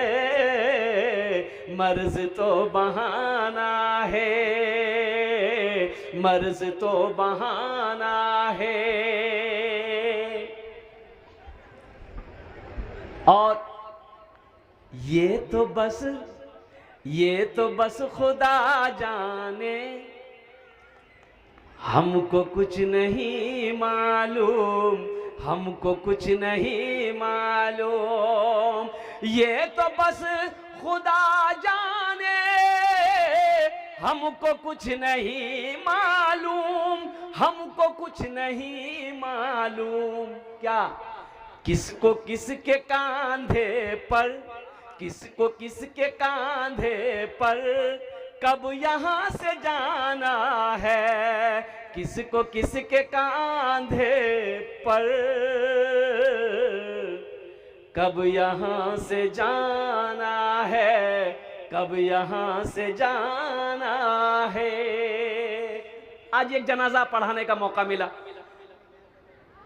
मर्ज तो बहाना है, मर्ज तो बहाना है। और ये तो बस खुदा जाने, हमको कुछ नहीं मालूम, हमको कुछ नहीं मालूम। ये तो बस खुदा जाने, हमको कुछ नहीं मालूम, हमको कुछ नहीं मालूम। क्या? किसको किसके कांधे पर, किसको किसके कांधे पर कब यहाँ से जाना है, किसको किसके कांधे पर, कब यहाँ से जाना है, कब यहाँ से जाना है। आज एक जनाजा पढ़ाने का मौका मिला,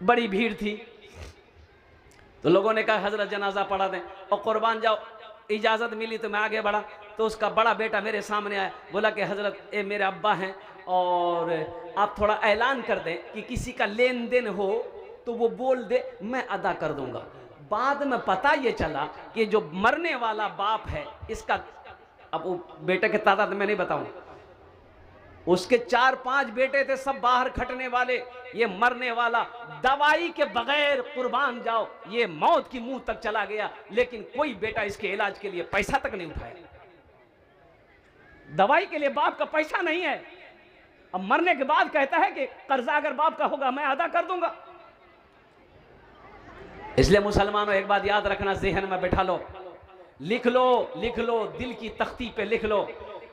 बड़ी भीड़ थी, तो लोगों ने कहा हजरत जनाजा पढ़ा दें और कुर्बान जाओ। इजाज़त मिली तो मैं आगे बढ़ा, तो उसका बड़ा बेटा मेरे सामने आया, बोला कि हजरत ये मेरे अब्बा हैं और आप थोड़ा ऐलान कर दें कि किसी का लेन देन हो तो वो बोल दे, मैं अदा कर दूंगा। बाद में पता ये चला कि जो मरने वाला बाप है इसका, अब वो बेटे के तादाद में नहीं बताऊं, उसके 4-5 बेटे थे, सब बाहर खटने वाले, ये मरने वाला दवाई के बगैर कुर्बान जाओ, ये मौत की मुंह तक चला गया, लेकिन कोई बेटा इसके इलाज के लिए पैसा तक नहीं उठाया। दवाई के लिए बाप का पैसा नहीं है, अब मरने के बाद कहता है कि कर्जा अगर बाप का होगा मैं अदा कर दूंगा। इसलिए मुसलमानों एक बात याद रखना, ज़हन में बैठा लो, लिख लो, लिख लो, दिल की तख्ती पे लिख लो।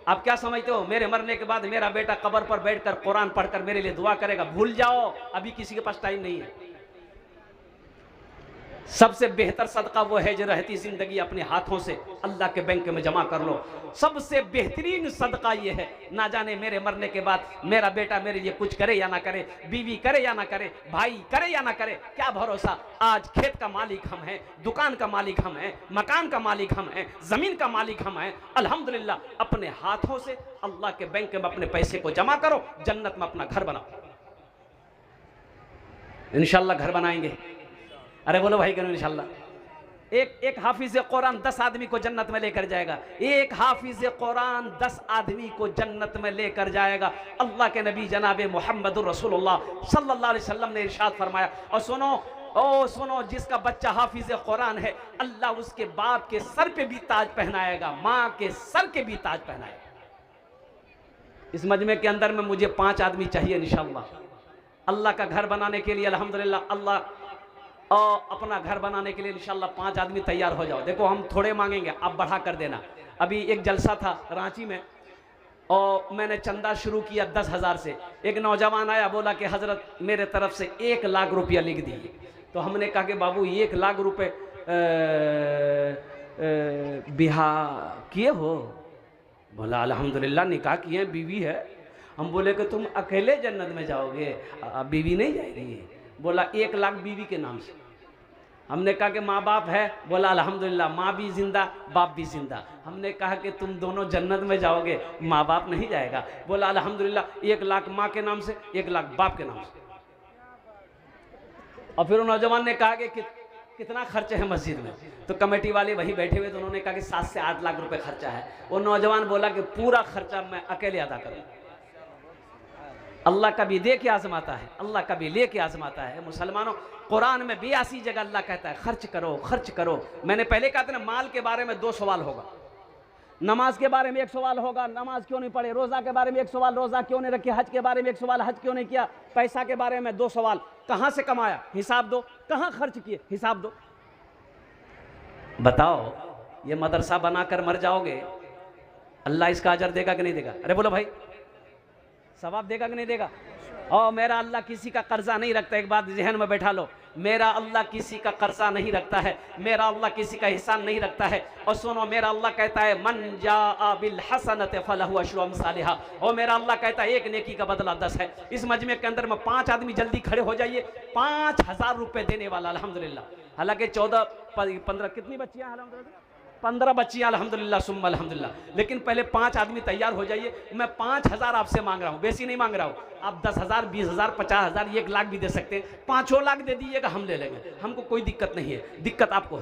आप क्या समझते हो मेरे मरने के बाद मेरा बेटा कब्र पर बैठकर कुरान पढ़कर मेरे लिए दुआ करेगा? भूल जाओ, अभी किसी के पास टाइम नहीं है। सबसे बेहतर सदका वो है जो रहती जिंदगी अपने हाथों से अल्लाह के बैंक में जमा कर लो। सबसे बेहतरीन सदका ये है, ना जाने मेरे मरने के बाद मेरा बेटा मेरे लिए कुछ करे या ना करे, बीवी करे या ना करे, भाई करे या ना करे, क्या भरोसा। आज खेत का मालिक हम हैं, दुकान का मालिक हम हैं, मकान का मालिक हम हैं, जमीन का मालिक हम हैं। अल्हम्दुलिल्लाह अपने हाथों से अल्लाह के बैंक में अपने पैसे को जमा करो, जन्नत में अपना घर बनाओ। इंशाल्लाह घर बनाएंगे। अरे बोलो भाई करो इंशाल्लाह। एक हाफिज कुरान 10 आदमी को जन्नत में लेकर जाएगा। एक हाफिज कुरान 10 आदमी को जन्नत में लेकर जाएगा। अल्लाह के नबी जनाब मुहम्मदुर रसूलुल्लाह सल्लल्लाहु अलैहि वसल्लम ने इरशाद फरमाया, और सुनो, ओ सुनो, जिसका बच्चा हाफिज कुरान है अल्लाह उसके बाप के सर पे भी ताज पहनाएगा, माँ के सर के भी ताज पहनाएगा। इस मजमे के अंदर में मुझे 5 आदमी चाहिए इंशाल्लाह अल्लाह का घर बनाने के लिए। अल्हम्दुलिल्लाह अल्लाह और अपना घर बनाने के लिए इंशाल्लाह 5 आदमी तैयार हो जाओ। देखो हम थोड़े मांगेंगे, आप बढ़ा कर देना। अभी एक जलसा था रांची में और मैंने चंदा शुरू किया 10,000 से। एक नौजवान आया, बोला कि हजरत मेरे तरफ से 1 लाख रुपया लिख दिए। तो हमने कहा कि बाबू 1 लाख रुपए बिहार किए हो? बोला अल्हम्दुलिल्लाह निकाह किए, बीवी है। हम बोले कि तुम अकेले जन्नत में जाओगे, बीवी नहीं जाएगी? बोला 1 लाख बीवी के नाम से। हमने कहा कि माँ बाप है? बोला अल्हम्दुलिल्लाह माँ भी जिंदा, बाप भी जिंदा। हमने कहा कि तुम दोनों जन्नत में जाओगे, माँ बाप नहीं जाएगा? बोला अल्हम्दुलिल्लाह 1 लाख माँ के नाम से, 1 लाख बाप के नाम से। और फिर नौजवान ने कहा कि कितना खर्च है मस्जिद में? तो कमेटी वाले वही बैठे हुए, तो उन्होंने कहा कि 7 से 8 लाख रुपए खर्चा है। वो नौजवान बोला कि पूरा खर्चा मैं अकेले अदा करूँ। अल्लाह कभी दे के आजमाता है, अल्लाह कभी ले के आजमाता है। मुसलमानों कुरान में 82 जगह अल्लाह कहता है खर्च करो, खर्च करो। मैंने पहले कहा था ना, माल के बारे में 2 सवाल होगा, नमाज के बारे में 1 सवाल होगा, नमाज क्यों नहीं पढ़े, रोज़ा के बारे में 1 सवाल, रोज़ा क्यों नहीं रखे, हज के बारे में 1 सवाल, हज क्यों नहीं किया, पैसा के बारे में 2 सवाल, कहाँ से कमाया हिसाब दो, कहाँ खर्च किए हिसाब दो। बताओ ये मदरसा बनाकर मर जाओगे, अल्लाह इसका अजर देगा कि नहीं देगा? अरे बोलो भाई, सवाब देगा कि नहीं देगा? और मेरा अल्लाह किसी का कर्जा नहीं रखता। एक बात जहन में बैठा लो, मेरा अल्लाह किसी का कर्जा नहीं रखता है, मेरा अल्लाह किसी का एहसान नहीं रखता है। और सुनो, मेरा अल्लाह कहता है मन जाअ बिल हसनति फलहु अशरु अम्सालिहा, और मेरा अल्लाह कहता है 1 नेकी का बदला 10 है। इस मजमे के अंदर में 5 आदमी जल्दी खड़े हो जाइए, 5,000 रुपए देने वाला अल्हम्दुलिल्लाह। हालांकि 14-15 कितनी बच्चियां? अल्हम्दुलिल्लाह 15 बच्चियां अल्हम्दुलिल्लाह सुम्मा अल्हम्दुलिल्लाह। लेकिन पहले 5 आदमी तैयार हो जाइए। मैं 5,000 आपसे मांग रहा हूँ, बेसी नहीं मांग रहा हूँ। आप 10,000, 20,000, 50,000, 1 लाख भी दे सकते हैं। 5 लाख दे दीजिएगा, हम ले लेंगे, हमको कोई दिक्कत नहीं है। दिक्कत आपको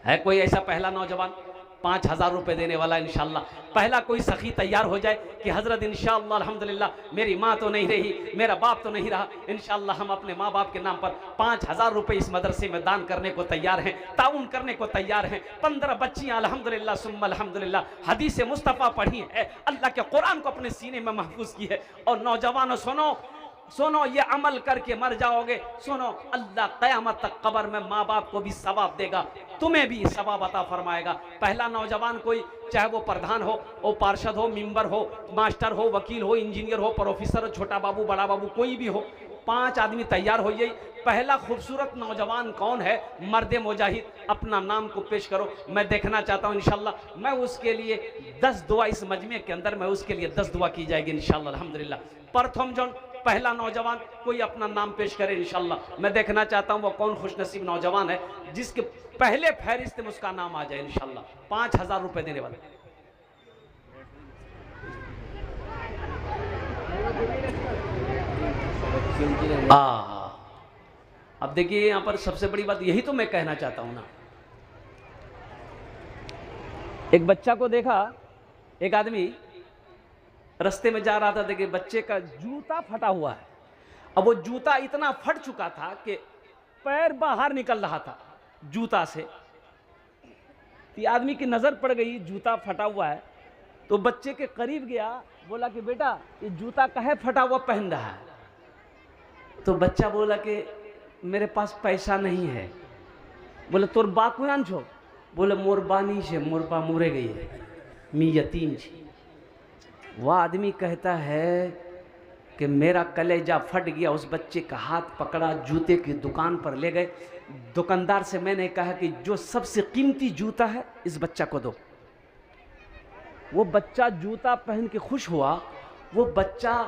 है कोई ऐसा पहला नौजवान 5,000 रुपए देने वाला? इंशाल्लाह पहला कोई सखी तैयार हो जाए कि हजरत इंशाल्लाह अल्हम्दुलिल्लाह मेरी माँ तो नहीं रही, मेरा बाप तो नहीं रहा, इंशाल्लाह हम अपने माँ बाप के नाम पर 5,000 रुपए इस मदरसे में दान करने को तैयार हैं, ताउन करने को तैयार हैं। 15 बच्चियां अल्हम्दुलिल्लाह सुम्मा अल्हम्दुलिल्लाह हदीस मुस्तफ़ा पढ़ी है, अल्लाह के कुरान को अपने सीने में महफूज की है। और नौजवानों सुनो, सुनो ये अमल करके मर जाओगे, सुनो अल्लाह क़यामत तक कब्र में माँ बाप को भी सवाब देगा, तुम्हें भी सवाब अता फरमाएगा। पहला नौजवान कोई, चाहे वो प्रधान हो, वो पार्षद हो, मेंबर हो, मास्टर हो, वकील हो, इंजीनियर हो, प्रोफेसर हो, छोटा बाबू बड़ा बाबू कोई भी हो, 5 आदमी तैयार हो जाइए। पहला खूबसूरत नौजवान कौन है? मर्द मुजाहिद। अपना नाम को पेश करो, मैं देखना चाहता हूँ इंशाल्लाह। मैं उसके लिए 10 दुआ, इस मजमे के अंदर मैं उसके लिए 10 दुआ की जाएगी इंशाल्लाह अल्हम्दुलिल्लाह। प्रथम जन पहला नौजवान कोई अपना नाम पेश करे इंशाल्लाह। मैं देखना चाहता हूँ वो कौन खुशनसीब नौजवान है जिसके पहले फहरिस्त में उसका नाम आ जाए इंशाल्लाह। 5000 रुपए देने वाले। अब देखिए यहां पर सबसे बड़ी बात यही तो मैं कहना चाहता हूं ना। एक बच्चा को देखा, एक आदमी रास्ते में जा रहा था, देखिए बच्चे का जूता फटा हुआ है। अब वो जूता इतना फट चुका था कि पैर बाहर निकल रहा था जूता से। तो आदमी की नजर पड़ गई जूता फटा हुआ है, तो बच्चे के करीब गया, बोला कि बेटा ये जूता काहे फटा हुआ पहन रहा है? तो बच्चा बोला कि मेरे पास पैसा नहीं है। बोले तोर बा कुयान छो? बोले मोर बानी छे, मोर बा मोरे गई है, मी यतीम छी। वह आदमी कहता है कि मेरा कलेजा फट गया। उस बच्चे का हाथ पकड़ा, जूते की दुकान पर ले गए। दुकानदार से मैंने कहा कि जो सबसे कीमती जूता है इस बच्चा को दो। वो बच्चा जूता पहन के खुश हुआ। वो बच्चा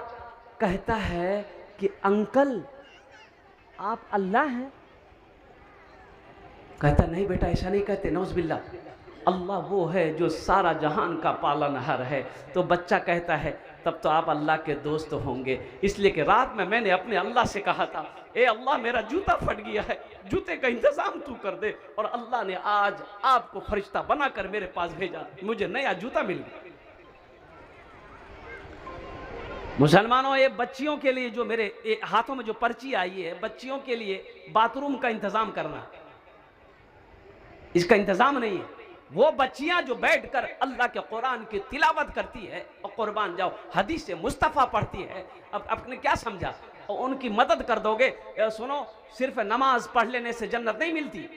कहता है कि अंकल आप अल्लाह हैं? कहता नहीं बेटा ऐसा नहीं कहते, नौज़-बिल्लाह, अल्लाह वो है जो सारा जहान का पालनहार है। तो बच्चा कहता है तब तो आप अल्लाह के दोस्त होंगे, इसलिए कि रात में मैंने अपने अल्लाह से कहा था, ए अल्लाह मेरा जूता फट गया है, जूते का इंतजाम तू कर दे। और अल्लाह ने आज आपको फरिश्ता बनाकर मेरे पास भेजा, मुझे नया जूता मिल गया। मुसलमानों, ये बच्चियों के लिए जो मेरे हाथों में जो पर्ची आई है, बच्चियों के लिए बाथरूम का इंतजाम करना, इसका इंतजाम नहीं है। वो बच्चियां जो बैठकर अल्लाह के कुरान की तिलावत करती है और कुर्बान जाओ हदीस से मुस्तफ़ा पढ़ती है, अब आपने क्या समझा? और उनकी मदद कर दोगे। सुनो, सिर्फ नमाज पढ़ लेने से जन्नत नहीं मिलती।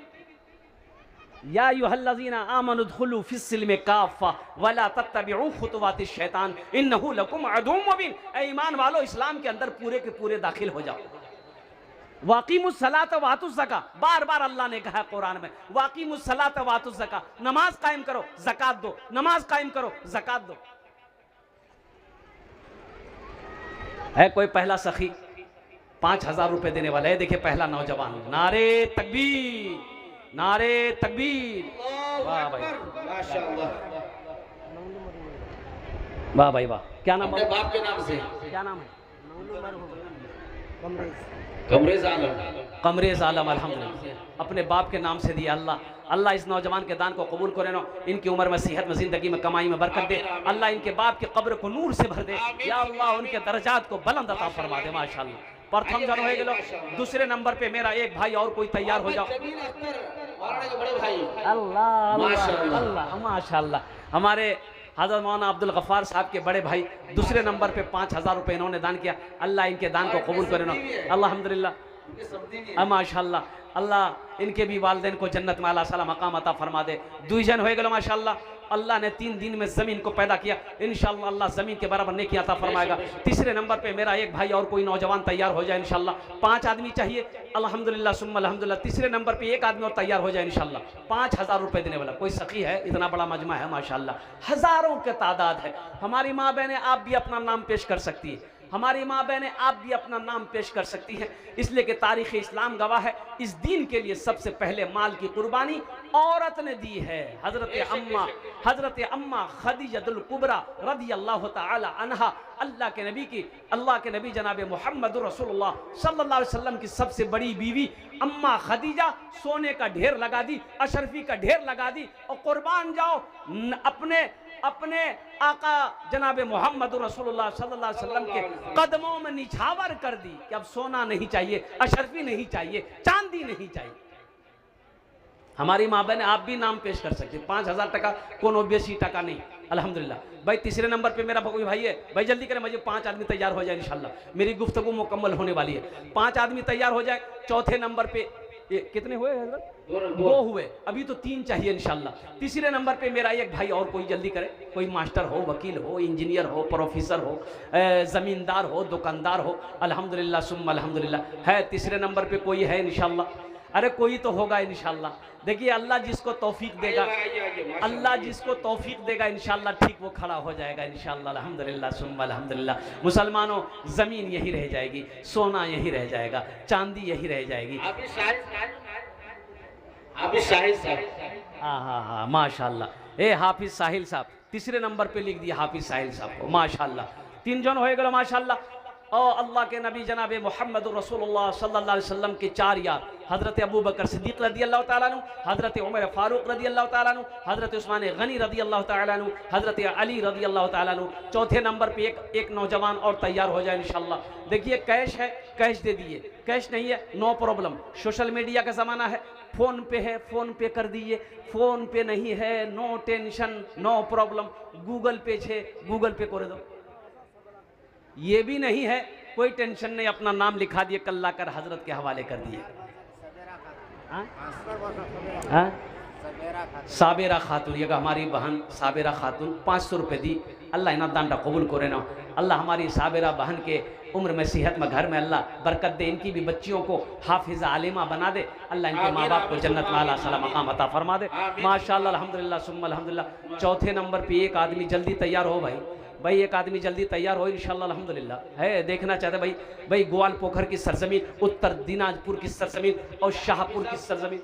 या अय्युहल्लज़ीना आमनु उदखुलू फिस्सिल्मि काफ़ा वला तत्तबिउ खुतुवातिश शैतान इन्नहु लकुम अदुव्वुम मुबीन। ऐ ईमान वालो, इस्लाम के अंदर पूरे के पूरे दाखिल हो जाओ। वाक़ीमुस सलात वातुज़ ज़का, बार बार अल्लाह ने कहा कुरान में, वाक़ीमुस सलात वातुज़ ज़का, नमाज कायम करो, ज़कात दो, नमाज कायम करो, ज़कात दो। है कोई पहला सखी 5000 रुपए देने वाला है? देखिए पहला नौजवान, नारे तकबीर, नारे तकबीर। वाह भाई माशाअल्लाह, वाह भाई वाह। क्या नाम है? बाप के नाम से क्या नाम है? कमरेज आलम। अल्हम्दुलिल्लाह, अपने बाप के नाम से दिया। अल्लाह इस नौजवान के दान को कबूल करे ना, इनकी उम्र में, सेहत में, जिंदगी में, कमाई में बरकत दे। अल्लाह इनके बाप के कब्र को नूर से भर दे। या अल्लाह उनके दर्जात को बुलंद अता फरमा दे। माशाअल्लाह। प्रथम जन हो गए। दूसरे नंबर पे मेरा एक भाई और कोई तैयार हो जाओ। अल्लाह अल्लाह माशाअल्लाह, हमारे हज़रत मौलाना अब्दुल गफ़ार साहब के बड़े भाई दूसरे नंबर पे 5000 रुपए इन्होंने दान किया। अल्लाह इनके दान को कबूल करे ना, अल्हम्दुलिल्लाह माशाअल्लाह। अल्लाह इनके भी वालिदैन को जन्नत में आला साला मकाम अता फरमा दे। दुईजन हो गए माशाअल्लाह। अल्लाह ने 3 दिन में ज़मीन को पैदा किया, इंशाअल्लाह अल्लाह ज़मीन के बराबर नेकी अता फरमाएगा। तीसरे नंबर पे मेरा एक भाई और कोई नौजवान तैयार हो जाए इंशाअल्लाह। 5 आदमी चाहिए, अल्हम्दुलिल्लाह सुम्मा अल्हम्दुलिल्लाह। तीसरे नंबर पे एक आदमी और तैयार हो जाए इंशाअल्लाह। 5000 रुपए देने वाला कोई सखी है? इतना बड़ा मजमा है माशाअल्लाह, हज़ारों के तादाद है। हमारी माँ बहनें, आप भी अपना नाम पेश कर सकती है। हमारी माँ बहनें, आप भी अपना नाम पेश कर सकती हैं, इसलिए कि तारीख़ इस्लाम गवाह है, इस दीन के लिए सबसे पहले माल की कुर्बानी औरत ने दी है। हज़रत अम्मा खदीजतुल कुबरा रज़ियल्लाहु ताला अन्हा, अल्लाह के नबी जनाब मुहम्मद रसूलुल्लाह सल्लल्लाहु अलैहि वसल्लम की सबसे बड़ी बीवी अम्मा खदीजा, सोने का ढेर लगा दी, अशरफी का ढेर लगा दी और कुर्बान जाओ अपने आका जनाब मोहम्मद रसूलुल्लाह सल्लल्लाहु अलैहि वसल्लम के कदमों में निछावर कर दी कि अब सोना नहीं चाहिए, अशरफी नहीं चाहिए, चांदी नहीं चाहिए। हमारी माँ बहन आप भी नाम पेश कर सकते, 5,000 टका कोनो बेसी टका नहीं, अल्हम्दुलिल्लाह। भाई तीसरे नंबर पे मेरा कोई भाई है, भाई जल्दी करें, मुझे 5 आदमी तैयार हो जाए इंशाल्लाह, मेरी गुफ्तगू मुकम्मल होने वाली है। 5 आदमी तैयार हो जाए। चौथे नंबर पे ये कितने हुए हजरत? 2 हुए, अभी तो 3 चाहिए इंशाल्लाह। तीसरे नंबर पे मेरा एक भाई और कोई जल्दी करे, कोई मास्टर हो, वकील हो, इंजीनियर हो, प्रोफेसर हो, ज़मींदार हो, दुकानदार हो, अल्हम्दुलिल्लाह सुम्मा अल्हम्दुलिल्लाह है। तीसरे नंबर पे कोई है इंशाल्लाह? अरे कोई तो होगा इंशाल्लाह। देखिए अल्लाह जिसको तौफीक देगा, अल्लाह जिसको तौफीक देगा इंशाल्लाह ठीक वो खड़ा हो जाएगा इंशाल्लाह। अल्हम्दुलिल्लाह सुम्मा अल्हम्दुलिल्लाह। मुसलमानों, ज़मीन यही रह जाएगी, सोना यही रह जाएगा, चांदी यही रह जाएगी। हाँ हाँ हाँ माशाल्लाह। ए हाफिज साहिल साहब तीसरे नंबर पे लिख दिया, हाफिज साहिल साहब को माशाल्लाह। 3 जन हो गए माशाल्लाह। और अल्लाह के नबी जनाब मोहम्मद रसूलुल्लाह सल्लल्लाहु अलैहि वसल्लम के 4 यार, हज़रत अबू बकर सिद्दीक़ रदियल्लाहु ताला अन्हु, हज़रत उमर फारूक रदियल्लाहु ताला अन्हु, हज़रत उस्मान गनी रदियल्लाहु ताला अन्हु, हज़रत अली रदियल्लाहु ताला अन्हु। चौथे नंबर पे एक नौजवान और तैयार हो जाए इंशाल्लाह। देखिए कैश है, कैश दे दिए, कैश नहीं है नो प्रॉब्लम, सोशल मीडिया का ज़माना है, फ़ोन पे है फ़ोन पे कर दीजिए, फ़ोन पे नहीं है no tension no problem, Google Pay है गूगल पे कर दो, ये भी नहीं है कोई टेंशन नहीं, अपना नाम लिखा दिए, कल्ला कर हजरत के हवाले कर दिए। साबेरा खातून, ये हमारी बहन साबेरा खातून 500 रुपये दी, अल्लाह इना दांडा कबूल करे ना। अल्लाह हमारी साबेरा बहन के उम्र में सेहत में घर में अल्लाह बरकत दे, इनकी भी बच्चियों को हाफिज़ा आलिमा बना दे, अल्लाह इनके माँ बाप को जन्नत में आला सलाम मकाम अता फरमा दे माशाअल्लाह अल्हम्दुलिल्लाह सुम्मा अल्हम्दुलिल्लाह। चौथे नंबर पे एक आदमी जल्दी तैयार हो भाई एक आदमी जल्दी तैयार हो इंशाअल्लाह अल्हम्दुलिल्लाह। है देखना चाहते भाई ग्वाल पोखर की सरजमीन, उत्तर दिनाजपुर की सरजमीन और शाहपुर की सरजमीन,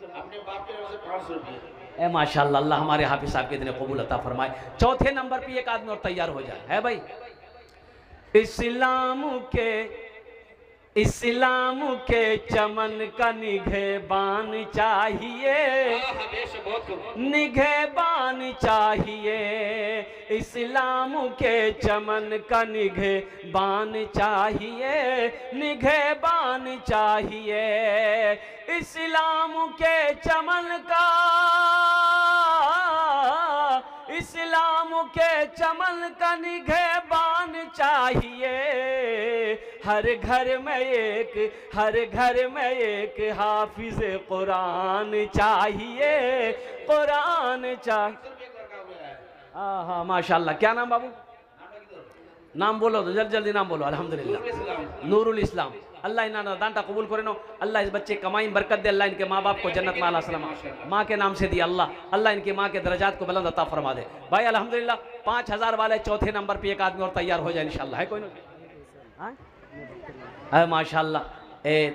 ए माशाअल्लाह अल्लाह हमारे हाफिज साहब के दिन कबूल अता फरमाए। चौथे नंबर पे एक आदमी और तैयार हो जाए। है भाई इस्लाम के चमन का निगहबान चाहिए, निगहबान चाहिए, इस्लाम के चमन का निगहबान चाहिए, निगहबान चाहिए, इस्लाम के चमन का, इस्लाम के चमन का निगहबान चाहिए। हर घर में एक हाफिज कुरान चाहिए, कुरान चाहिए। हाँ हाँ माशाल्लाह। क्या नाम बाबू? नाम बोलो तो जल्दी नाम बोलो। अल्हम्दुलिल्लाह नूरुल इस्लाम। अल्लाह इना दांटा कबूल करे नो, अल्लाह इस बच्चे कमाई बरकत दे, अल्लाह इनके माँ बाप को जन्नत में आला सलाम, माँ के नाम से दिया अल्लाह इनकी माँ के दर्जात को बुलंद अता फरमा दे। भाई अल्हम्दुलिल्लाह 5000 वाले चौथे नंबर पे एक आदमी और तैयार हो जाए इंशाल्लाह। है कोई ना? है माशाल्लाह।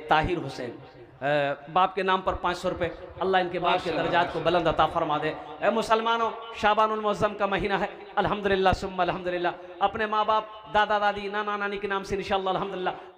ताहिर हुसैन बाप के नाम पर 500 रुपये, अल्लाह इनके बाप के दर्जात को बुलंद अता फरमा दे। मुसलमानों शाबानुल मुअज़्ज़म का महीना है अल्हम्दुलिल्लाह सुम्मा अल्हम्दुलिल्लाह। अपने माँ बाप दादा दादी नाना नानी के नाम से इंशाअल्लाह अल्हम्दुलिल्लाह